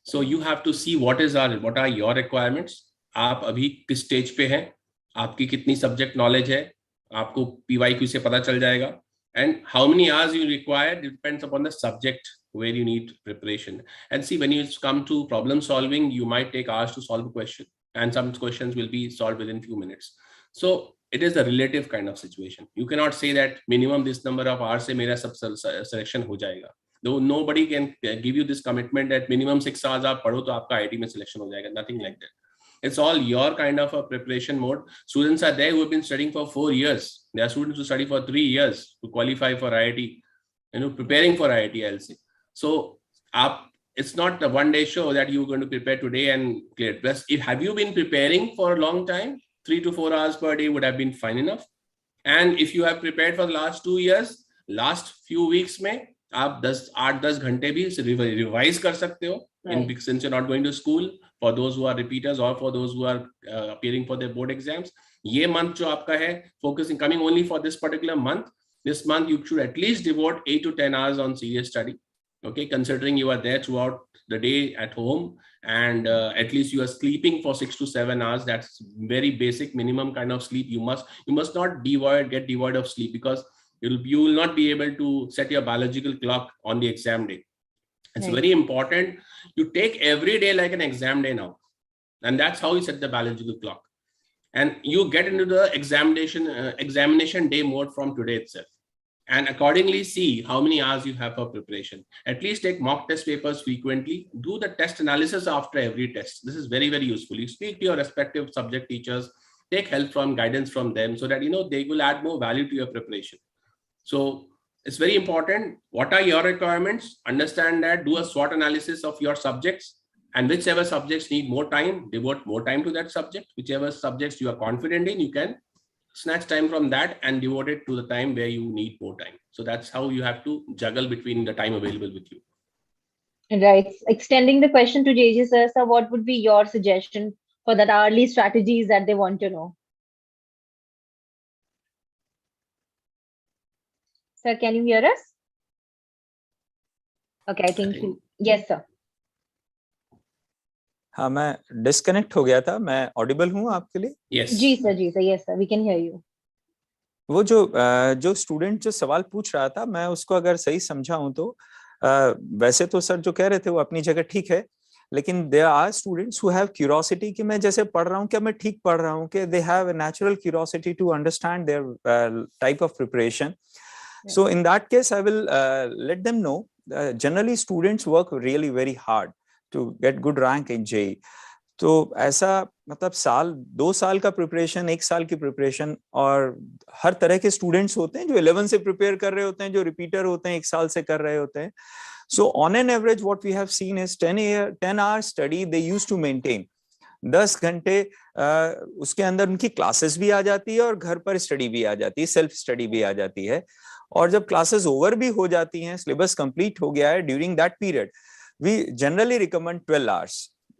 So you have to see what are your requirements. आप अभी किस stage पे हैं, आपकी कितनी subject knowledge है, आपको PYQ से पता चल जाएगा. And how many hours you require depends upon the subject where you need preparation. And see, when you come to problem solving, you might take hours to solve a question, and some questions will be solved within few minutes. So it is a relative kind of situation. You cannot say that minimum this number of hours से मेरा सब selection हो जाएगा. Though nobody can give you this commitment that minimum 6 hours आप पढ़ो तो आपका IIT में selection हो जाएगा. Nothing like that. It's all your kind of a preparation mode. Students are there who have been studying for 4 years. There are students who study for 3 years to qualify for IIT, preparing for IIT, I'll say. So it's not a one-day show that you're going to prepare today and clear it. Plus, have you been preparing for a long time? 3 to 4 hours per day would have been fine enough. And if you have prepared for the last 2 years, last few weeks में आप 8-10 घंटे भी revise कर सकते हो. Right. Since you're not going to school, for those who are repeaters or for those who are appearing for their board exams, ये month जो आपका है, focusing coming only for this particular month. This month you should at least devote 8 to 10 hours on serious study. Okay, considering you are there throughout the day at home, and at least you are sleeping for 6 to 7 hours. That's very basic minimum kind of sleep. You must not get devoid of sleep, because you will not be able to set your biological clock on the exam day. It's very important. You take every day like an exam day now, and that's how you set the biological clock. And you get into the examination day mode from today itself, and accordingly see how many hours you have for preparation. At least take mock test papers frequently. Do the test analysis after every test. This is very, very useful. You speak to your respective subject teachers, take help from guidance from them, so that they will add more value to your preparation. So it's very important. What are your requirements? Understand that. Do a SWOT analysis of your subjects, and whichever subjects need more time, devote more time to that subject. Whichever subjects you are confident in, you can snatch time from that and devote it to the time where you need more time. So that's how you have to juggle between the time available with you. Right. Extending the question to JJ sir, what would be your suggestion for that hourly strategies that they want to know? Sir, can you hear us? Okay, I think yes, sir. हाँ, मैं disconnect हो गया था. मैं Audible हूँ आपके लिए? Yes. जी sir, yes sir, we can hear you. वो जो स्टूडेंट जो सवाल पूछ रहा था, मैं उसको अगर सही समझा हूं तो वैसे तो सर जो कह रहे थे वो अपनी जगह ठीक है, लेकिन there are students who have curiosity कि मैं जैसे पढ़ रहा हूँ क्या मैं ठीक पढ़ रहा हूँ, कि they have a natural curiosity to understand their type of preparation. So in that case, I will let them know. Generally, students work really very hard to get good rank in JEE. तो ऐसा मतलब 2 साल का preparation, 1 साल की preparation, और हर तरह के स्टूडेंट्स होते हैं जो 11 से प्रिपेयर कर रहे होते हैं, जो रिपीटर होते हैं 1 साल से कर रहे होते हैं. So on an average, what we have seen is 10 hours study they used to maintain. 10 घंटे उसके अंदर उनकी क्लासेस भी आ जाती है और घर पर स्टडी भी आ जाती है, सेल्फ स्टडी भी आ जाती है. और जब क्लासेस ओवर भी हो जाती हैं, सिलेबस कंप्लीट हो गया है, during that period we generally recommend 12 hours.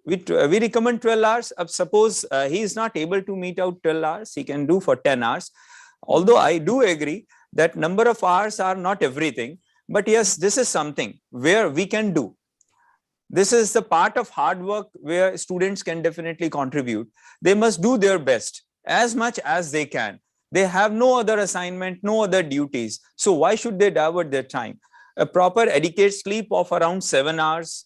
We recommend 12 hours. Suppose he is not able to meet out 12 hours, he can do for 10 hours. Although I do agree that number of hours are not everything, but yes, this is something where we can do. This is the part of hard work where students can definitely contribute. They must do their best as much as they can. They have no other assignment, no other duties. So why should they divert their time? A proper adequate sleep of around 7 hours.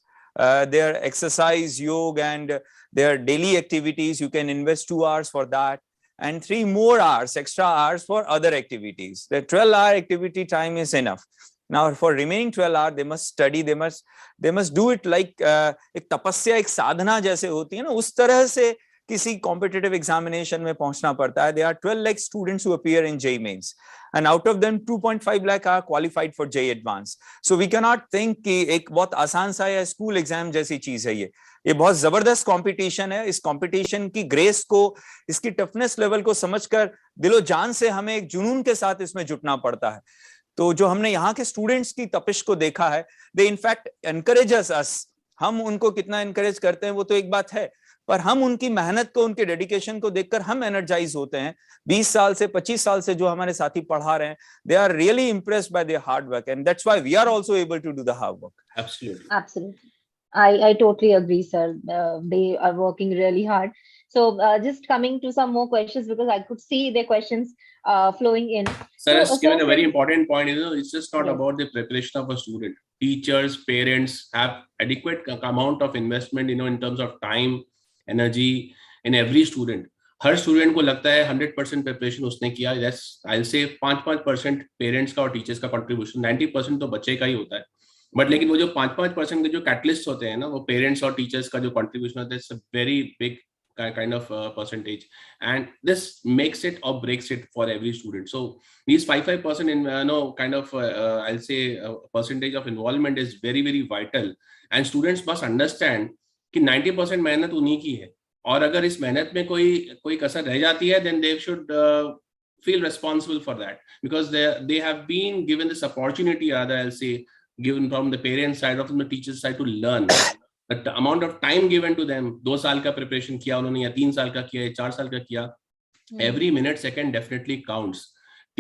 Their exercise, yoga, and their daily activities, you can invest 2 hours for that, and 3 more hours, extra hours for other activities. The 12-hour activity time is enough. Now for remaining 12 hours, they must study. They must do it like एक तपस्या, एक साधना जैसे होती है ना, उस तरह से किसी कॉम्पिटिटिव एग्जामिनेशन में पहुंचना पड़ता है. There are 12 lakh students who appear in JEE Mains, and out of them 2.5 lakh are qualified for JEE Advanced. So we cannot think कि एक बहुत आसान सा या स्कूल एग्जाम जैसी चीज है ये बहुत जबरदस्त कंपटीशन है. इस कंपटीशन की ग्रेस को, इसकी टफनेस लेवल को समझकर दिलो जान से हमें एक जुनून के साथ इसमें जुटना पड़ता है. तो जो हमने यहाँ के स्टूडेंट्स की तपिश को देखा है, दे इनफैक्ट एनकरेजेस अस. हम उनको कितना एनकरेज करते हैं वो तो एक बात है, पर हम उनकी मेहनत को, उनके डेडिकेशन को देखकर हम एनर्जाइज होते हैं. 20 साल से 25 साल से जो हमारे साथी पढ़ा रहे हैं, they are really impressed by their hard work, and that's why we are also able to do the hard work. Absolutely. I totally agree, sir. They are working really hard. So just coming to some more questions, because I could see the questions flowing in. Sir has given a very sir, important point. It's just not Yes. about the preparation of a student. Teachers, parents have adequate amount of investment, in terms of time, energy in every student. Her student को लगता है 100% preparation उसने किया. Yes, I'll say 5% parents का और teachers का contribution, 90% तो बच्चे का ही होता है. बट लेकिन वो जो 5% के जो कैटलिस्ट होते हैं ना, वो पेरेंट्स और टीचर्स का जो कंट्रीब्यूशन होता है, it's a very big kind of percentage, and this makes it or breaks it for every student. So these 5% in kind of I'll say percentage of involvement is very very vital, and students must understand कि 90% मेहनत उन्हीं की है, और अगर इस मेहनत में कोई कसर रह जाती है, then they should feel responsible for that, because they have been given this opportunity, rather I'll say given from the parents side or from the teachers side, to learn. The amount of time given to them, 2 साल का preparation किया उन्होंने, या 3 साल का किया, या 4 साल का किया, every minute second definitely counts.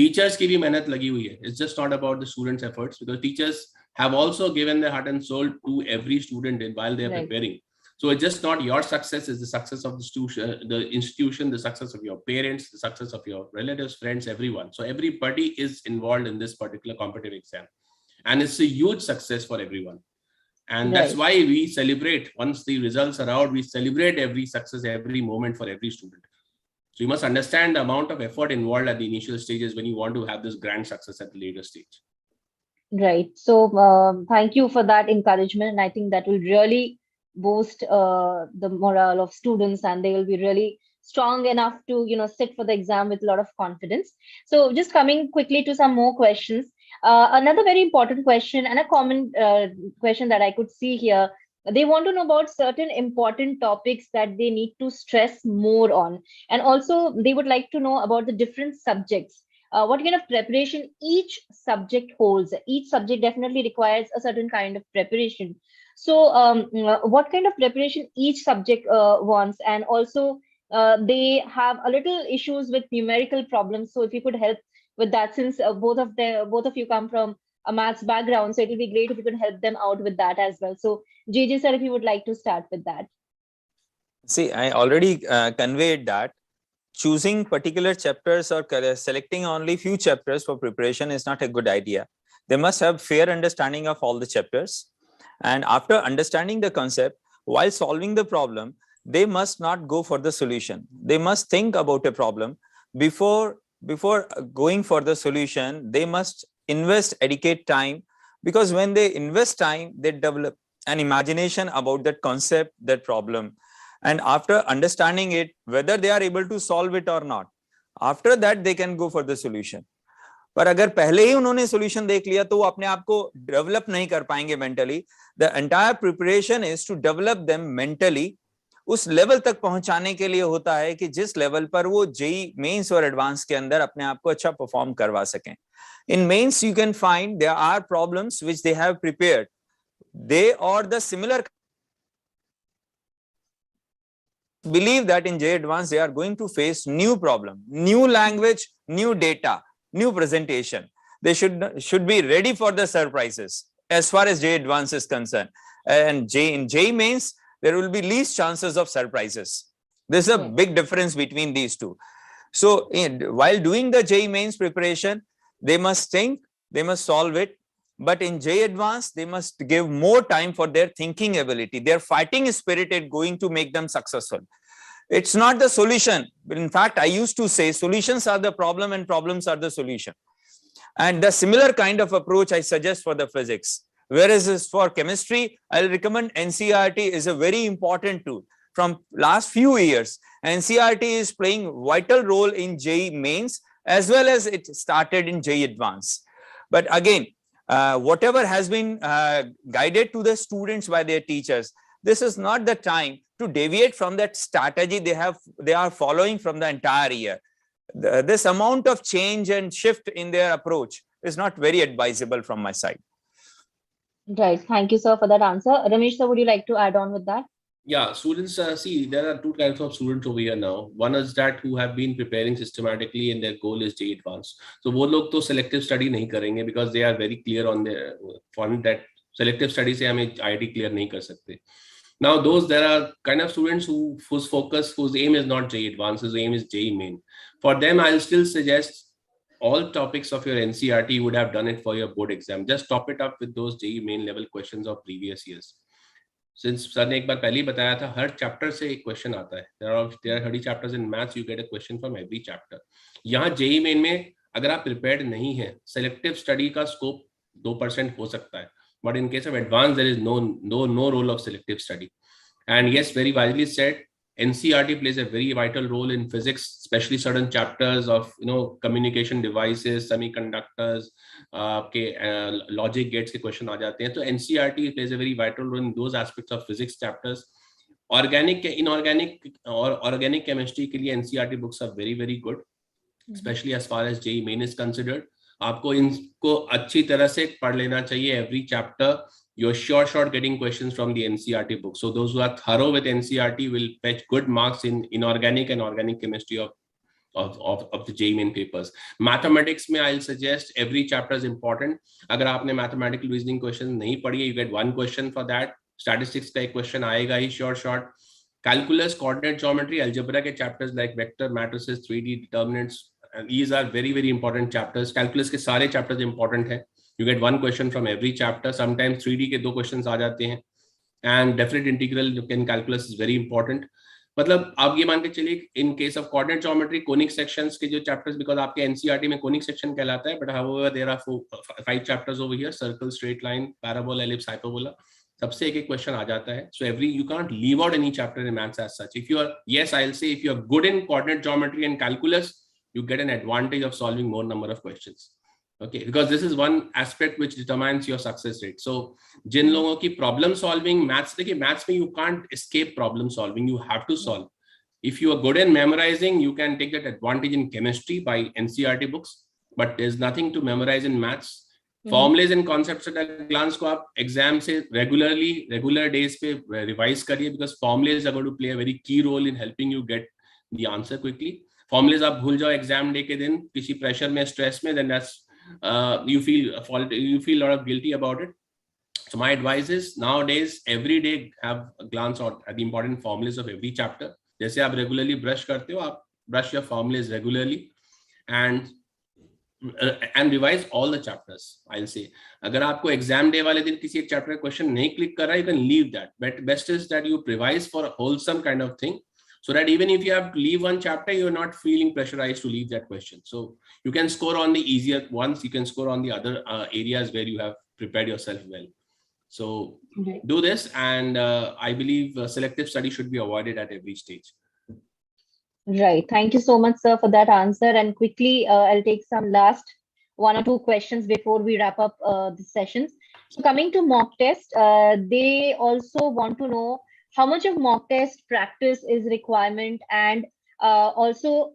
Teachers की भी मेहनत लगी हुई है. It's just not about the students' efforts, because teachers have also given their heart and soul to every student while they are preparing. So it's just not your success, it's the success of the institution, the success of your parents, the success of your relatives, friends, everyone. So everybody is involved in this particular competitive exam, and it's a huge success for everyone. And that's why we celebrate, once the results are out, we celebrate every success, every moment for every student. So you must understand the amount of effort involved at the initial stages when you want to have this grand success at the later stage. Right. So thank you for that encouragement. And I think that will really boost the morale of students, and they will be really strong enough to, sit for the exam with a lot of confidence. So just coming quickly to some more questions. Another very important question, and a common question that I could see here, they want to know about certain important topics that they need to stress more on. And also they would like to know about the different subjects. What kind of preparation each subject holds. Each subject definitely requires a certain kind of preparation. So what kind of preparation each subject wants, and also they have a little issues with numerical problems. So if you could help with that, since both of you come from a maths background, so it will be great if you could help them out with that as well. So JJ sir, if you would like to start with that. See, I already conveyed that choosing particular chapters or selecting only few chapters for preparation is not a good idea. They must have fair understanding of all the chapters, and after understanding the concept, while solving the problem, they must not go for the solution. They must think about a problem before going for the solution. They must invest adequate time, because when they invest time, they develop an imagination about that concept, that problem, and after understanding it, whether they are able to solve it or not, after that they can go for the solution. पर अगर पहले ही उन्होंने solution देख लिया तो वो अपने आप को develop नहीं कर पाएंगे mentally. The entire preparation is to develop them mentally. उस लेवल तक पहुंचाने के लिए होता है कि जिस लेवल पर वो जेई मेंस और एडवांस के अंदर अपने आप को अच्छा परफॉर्म करवा सकें. In mains you can find there are problems which they have prepared. They or the similar believe that in JEE Advanced they are going to face new problem, new language, new data, new presentation. They should be ready for the surprises as far as JEE Advanced is concerned. And in JEE Mains, there will be least chances of surprises. There's a big difference between these two. So while doing the JEE Mains preparation, they must think, they must solve it. But in JEE Advanced, they must give more time for their thinking ability. Their fighting spirit is going to make them successful. It's not the solution. But in fact, I used to say solutions are the problem and problems are the solution. And the similar kind of approach I suggest for the physics. Whereas for chemistry, I'll recommend NCERT is a very important tool. from last few years. NCERT is playing vital role in JEE Mains as well as it started in JEE Advanced. But again, whatever has been guided to the students by their teachers, this is not the time to deviate from that strategy they are following from the entire year. This amount of change and shift in their approach is not very advisable from my side. Right. Thank you, sir, for that answer. Ramesh, sir, would you like to add on with that? Yeah, students, see, there are two types of students over here now. One is that who have been preparing systematically and their goal is JEE Advanced. So वो लोग तो selective study नहीं करेंगे because they are very clear on their point that selective study से हमें IIT clear नहीं कर सकते. Now, there are kind of students whose aim is not JEE Advanced, whose aim is JEE Main. For them, I'll still suggest all topics of your NCERT, you would have done it for your board exam. Just top it up with those JEE Main level questions of previous years. Since sir ने एक बार पहले ही बताया था, हर chapter से एक question आता है. There are 30 chapters in maths. You get a question from every chapter. यहाँ JEE Main में अगर आप prepared नहीं हैं, selective study का scope 2% हो सकता है. But in case of advanced, there is no role of selective study. And yes, very wisely said, NCERT plays a very vital role in physics, especially certain chapters of communication devices, semiconductors, logic gates के question आ जाते हैं. So NCERT plays a very vital role in those aspects of physics chapters. Organic, inorganic or organic chemistry के लिए NCERT books are very, very good, especially as far as JEE Main is considered. आपको इनको अच्छी तरह से पढ़ लेना चाहिए. Every chapter you're sure getting questions from the NCERT book. So those who are thorough with NCERT will fetch good marks in inorganic and organic chemistry of the JEE Main papers. Mathematics में I'll suggest every chapter is important. अगर आपने mathematical reasoning questions नहीं पढ़ी है, you get one question for that. Statistics का एक question आएगा ही short. Calculus, coordinate geometry, algebra के chapters like vector matrices, 3D determinants, and these are very, very important chapters. Calculus के सारे chapters important हैं. You get one question from every chapter. Sometimes 3D के 2 questions आ जाते हैं. And definite integral in calculus is very important. मतलब आप ये मान के चलिए, in case of coordinate geometry, conic sections के जो chapters, because आपके NCERT में conic section कहलाता है, but however there are 5 chapters over here: circle, straight line, parabola, ellipse, hyperbola. सबसे एक question आ जाता है. So you can't leave out any chapter in maths as such. If you are, yes, I'll say if you are good in coordinate geometry and calculus, you get an advantage of solving more number of questions. Okay, because this is one aspect which determines your success rate. So जिन लोगों की problem solving maths, देखिए maths में you can't escape problem solving, you have to solve. If you are good in memorizing, you can take that advantage in chemistry by NCERT books, but there's nothing to memorize in maths. Formulas and concepts at a glance को आप exam से regular days पे revise करिए, because formulas are going to play a very key role in helping you get the answer quickly. Formulas आप भूल जाओ exam day के दिन किसी pressure में, stress में, then that's you feel a lot of guilty about it. So my advice is, nowadays every day have a glance at the important formulas of every chapter. जैसे आप regularly brush करते हो, आप brush your formulas regularly and revise all the chapters. I'll say, अगर आपको exam day वाले दिन किसी एक chapter का question नहीं click कर रहा, you can leave that. But best is that you revise for a wholesome kind of thing, so that even if you have to leave one chapter, you're not feeling pressurized to leave that question. So you can score on the easier ones, you can score on the other areas where you have prepared yourself well. So do this, and I believe selective study should be avoided at every stage. Right. Thank you so much, sir, for that answer. And quickly, I'll take some last 1 or 2 questions before we wrap up the sessions. So coming to mock test, they also want to know how much of mock test practice is requirement, and also,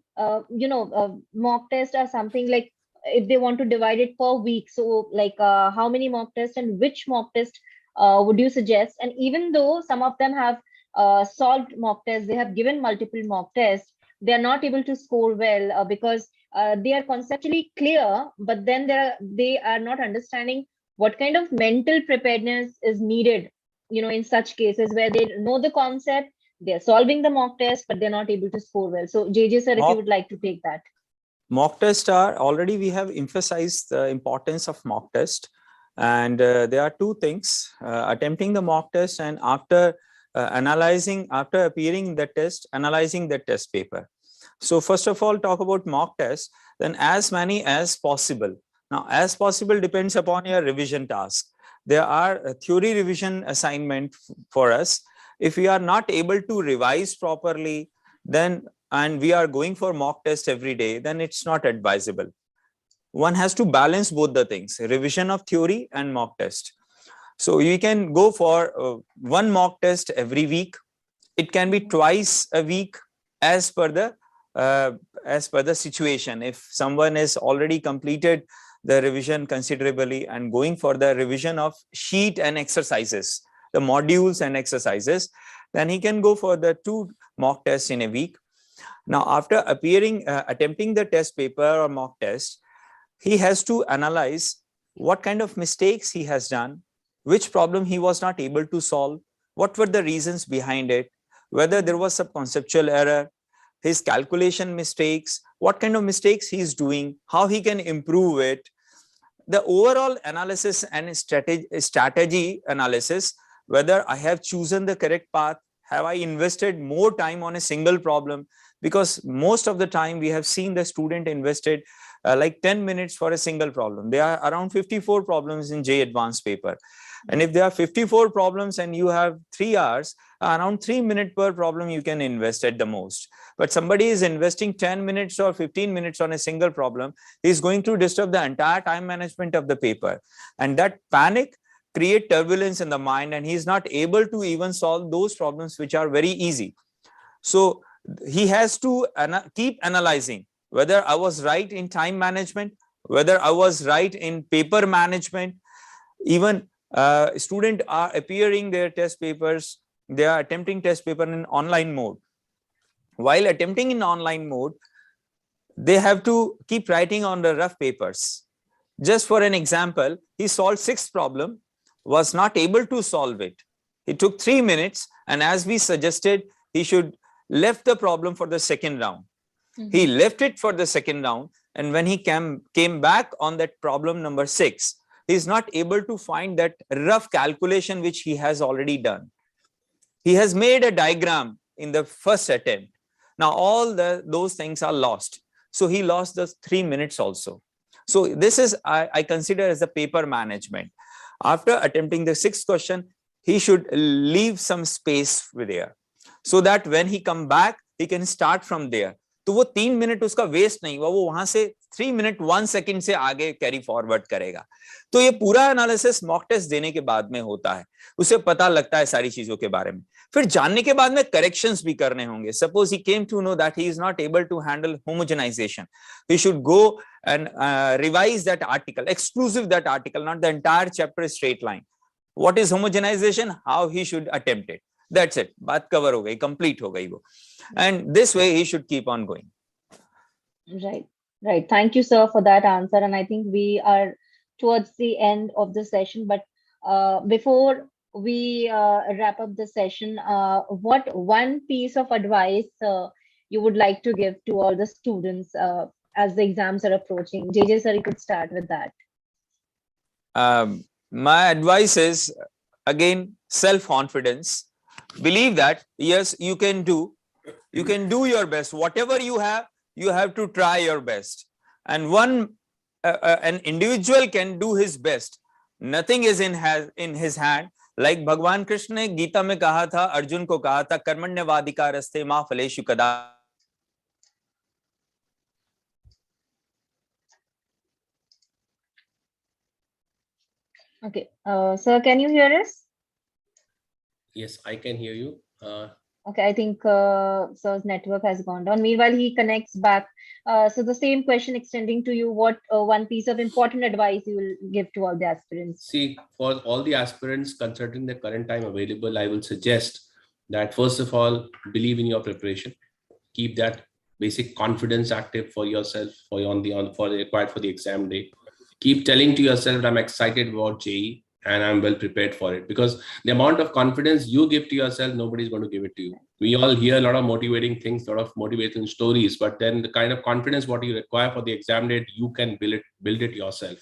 mock tests are something like, if they want to divide it per week, so like how many mock tests and which mock test would you suggest? And even though some of them have solved mock tests, they have given multiple mock tests, they are not able to score well because they are conceptually clear, but then they are not understanding what kind of mental preparedness is needed, in such cases where they know the concept, they're solving the mock test, but they're not able to score well. So JJ sir, if you would like to take that. Mock tests are already, we have emphasized the importance of mock test, and there are 2 things: attempting the mock test, and after after appearing the test, analyzing the test paper. So first of all, talk about mock tests, then as many as possible. Now, as possible depends upon your revision task. There are a theory revision assignment for us. if we are not able to revise properly, then, and we are going for mock test every day, then it's not advisable. One has to balance both the things, revision of theory and mock test. So you can go for one mock test every week. It can be twice a week as per the situation. If someone has already completed the revision considerably and going for the revision of sheet and exercises, the modules and exercises, then he can go for the 2 mock tests in a week. Now, after attempting the test paper or mock test, he has to analyze what kind of mistakes he has done, which problem he was not able to solve, what were the reasons behind it, whether there was some conceptual error, his calculation mistakes, what kind of mistakes he is doing, how he can improve it, the overall analysis and strategy analysis, whether I have chosen the correct path, have I invested more time on a single problem, because most of the time we have seen the student invested like 10 minutes for a single problem. There are around 54 problems in JEE Advanced paper. And if there are 54 problems and you have 3 hours, around 3 minutes per problem you can invest at the most. But somebody is investing 10 minutes or 15 minutes on a single problem, he is going to disturb the entire time management of the paper. And that panic create turbulence in the mind, and he is not able to even solve those problems which are very easy. So he has to keep analyzing whether I was right in time management, whether I was right in paper management. Even students are appearing their test papers, they are attempting test paper in online mode. While attempting in online mode, they have to keep writing on the rough papers. Just for an example, he solved 6th problem, was not able to solve it. It took 3 minutes, and as we suggested, he should left the problem for the second round. He left it for the second round, and when he came back on that problem number 6, he is not able to find that rough calculation which he has already done. He has made a diagram in the first attempt. Now all those things are lost. So he lost the 3 minutes also. So this is, I consider as a paper management. After attempting the 6th question, he should leave some space there, so that when he come back, he can start from there. तो वो 3 minute उसका waste नहीं हुआ, वो वहां से 3 minute 1 second से आगे कैरी फॉरवर्ड करेगा. तो ये पूरा एनालिसिस मॉक टेस्ट देने के बाद में होता है, उसे पता लगता है सारी चीजों के बारे में. फिर जानने के बाद में करेक्शंस भी करने होंगे. Suppose he came to know that he is not able to handle homogenisation, he should go and revise that article, exclusive that article, not the entire chapter straight line. What is homogenization? How he should attempt it. That's it. बात cover हो गई, complete हो गई वो. And this way he should keep on going. Right, right. Thank you, sir, for that answer. And I think we are towards the end of the session. But before we wrap up the session, what one piece of advice you would like to give to all the students as the exams are approaching? JJ, sir, you could start with that. My advice is, again, self-confidence. Believe that, yes, you can do your best. Whatever you have to try your best. And an individual can do his best. Nothing is in his hand. Like Bhagwan Krishna ने गीता में कहा था, अर्जुन को कहा था, कर्मण्यवाधिकारस्ते मा फलेषु कदाचन. Okay, sir, can you hear us? Yes, I can hear you. Okay, I think sir's network has gone down. Meanwhile, he connects back. So the same question extending to you, what one piece of important advice you will give to all the aspirants? See, for all the aspirants considering the current time available, I will suggest that first of all, believe in your preparation. Keep that basic confidence active for yourself, for required for the exam day. Keep telling to yourself that I'm excited about JEE and I'm well prepared for it, because the amount of confidence you give to yourself, nobody's going to give it to you. We all hear a lot of motivating things, a lot of motivating stories, but then the kind of confidence what you require for the exam date, you can build it yourself.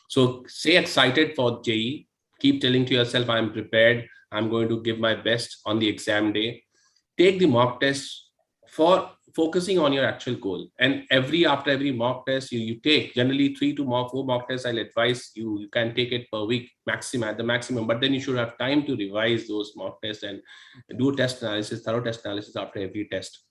So stay excited for JEE. Keep telling to yourself, I'm prepared. I'm going to give my best on the exam day. Take the mock test for focusing on your actual goal. And after every mock test you take, generally 4 mock tests, I'll advise you can take it per week at the maximum, but then you should have time to revise those mock tests and do thorough test analysis after every test.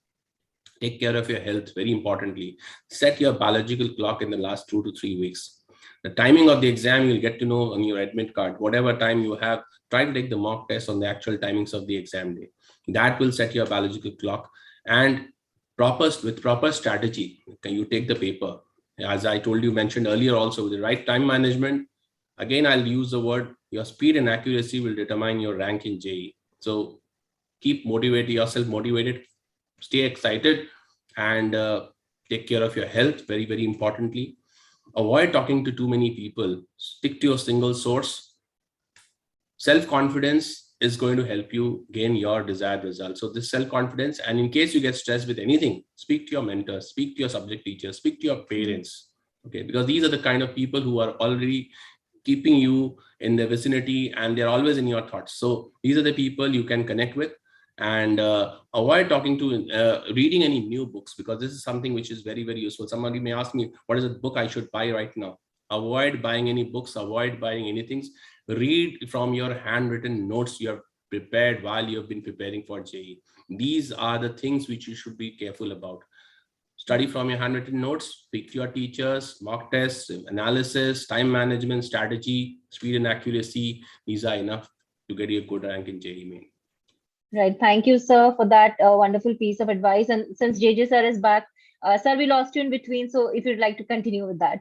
Take care of your health, very importantly. Set your biological clock in the last 2 to 3 weeks. The timing of the exam, you'll get to know on your admit card. Whatever time you have, try to take the mock test on the actual timings of the exam day. That will set your biological clock. And with proper strategy, can you take the paper? As I mentioned earlier also, with the right time management, again, I'll use the word, your speed and accuracy will determine your rank in JEE. So keep yourself motivated, stay excited, and take care of your health, very, very importantly. Avoid talking to too many people. Stick to your single source. Self-confidence is going to help you gain your desired results. So this self-confidence, and in case you get stressed with anything, speak to your mentors, speak to your subject teachers, speak to your parents, okay? Because these are the kind of people who are already keeping you in the vicinity and they're always in your thoughts. So these are the people you can connect with. And avoid reading any new books, because this is something which is very, very useful. Somebody may ask me, what is a book I should buy right now? Avoid buying any books, avoid buying anything. Read from your handwritten notes you have prepared while you have been preparing for JEE. These are the things which you should be careful about. Study from your handwritten notes, speak to your teachers, mock tests, analysis, time management, strategy, speed and accuracy. These are enough to get you a good rank in JEE Main. Right. Thank you, sir, for that wonderful piece of advice. And since JJ sir is back, sir, we lost you in between. So if you'd like to continue with that.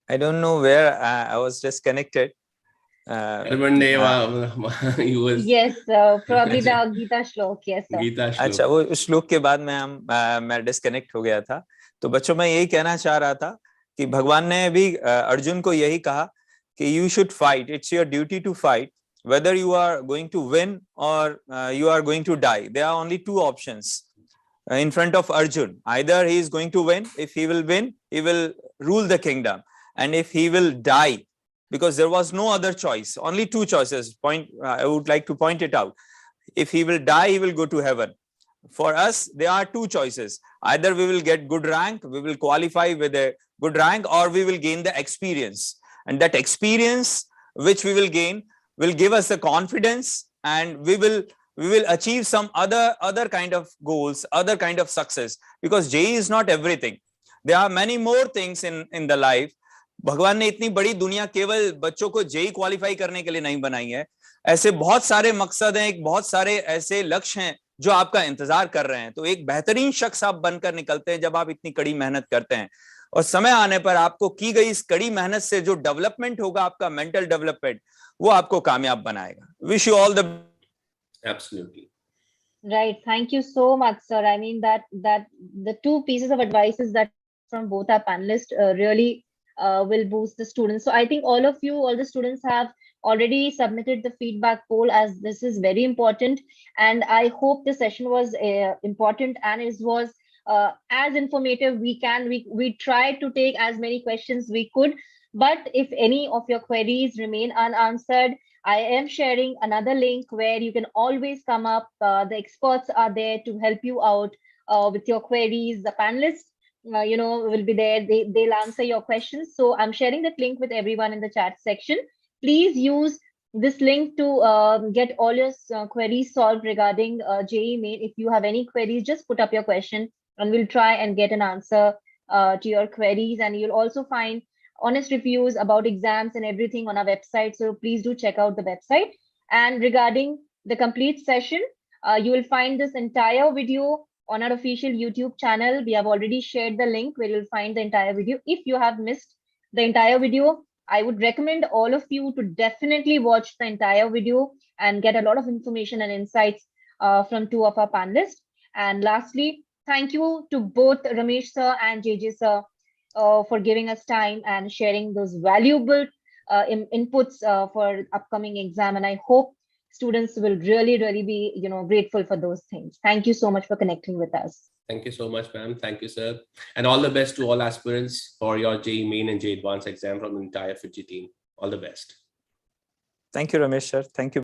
I don't know where I was disconnected. Yes, probably the Gita Shlok. Yes, sir. अच्छा, वो श्लोक के बाद मैं disconnect हो गया था. तो बच्चों, मैं यही कहना चाह रहा था कि भगवान ने भी अर्जुन को यही कहा कि you should fight. It's your duty to fight. Whether you are going to win or you are going to die. There are only two options in front of Arjun. Either he is going to win. If he will win, he will rule the kingdom. And if he will die, because there was no other choice, only two choices. I would like to point it out. If he will die, he will go to heaven. For us, there are two choices. Either we will get good rank, we will qualify with a good rank, or we will gain the experience. And that experience which we will gain will give us the confidence, and we will achieve some other kind of goals, other kind of success. Because JEE is not everything. There are many more things in the life. भगवान ने इतनी बड़ी दुनिया केवल बच्चों को JEE qualify करने के लिए नहीं बनाई है. ऐसे बहुत सारे मकसद हैं, बहुत सारे ऐसे लक्ष्य हैं जो आपका इंतजार कर रहे हैं. तो एक बेहतरीन शख्स आप बनकर निकलते हैं जब आप इतनी कड़ी मेहनत करते हैं, और समय आने पर आपको की गई इस कड़ी मेहनत से जो डेवलपमेंट होगा, आपका मेंटल डेवलपमेंट, वो आपको कामयाब बनाएगा. Wish you all the Absolutely. Right. Thank you so much, sir. I mean that the two pieces of advices that from both our panelists really will boost the students. So I think all the students have already submitted the feedback poll, as this is very important. And I hope the session was important and it was as informative we tried to take as many questions we could. But if any of your queries remain unanswered, I am sharing another link where you can always come up. The experts are there to help you out with your queries. The panelists, will be there. They'll answer your questions. So I'm sharing that link with everyone in the chat section. Please use this link to get all your queries solved regarding JEE Main. If you have any queries, just put up your question and we'll try and get an answer to your queries. And you'll also find honest reviews about exams and everything on our website. So please do check out the website. And regarding the complete session, you will find this entire video on our official YouTube channel. We have already shared the link where you'll find the entire video. If you have missed the entire video, I would recommend all of you to definitely watch the entire video and get a lot of information and insights from two of our panelists. And lastly, thank you to both Ramesh sir and JJ sir for giving us time and sharing those valuable inputs for upcoming exam. And I hope students will really be grateful for those things. Thank you so much for connecting with us. Thank you so much, ma'am. Thank you, sir. And all the best to all aspirants for your JEE Main and JEE Advanced exam from the entire FIITJEE team. All the best. Thank you, Ramesh sir. Thank you.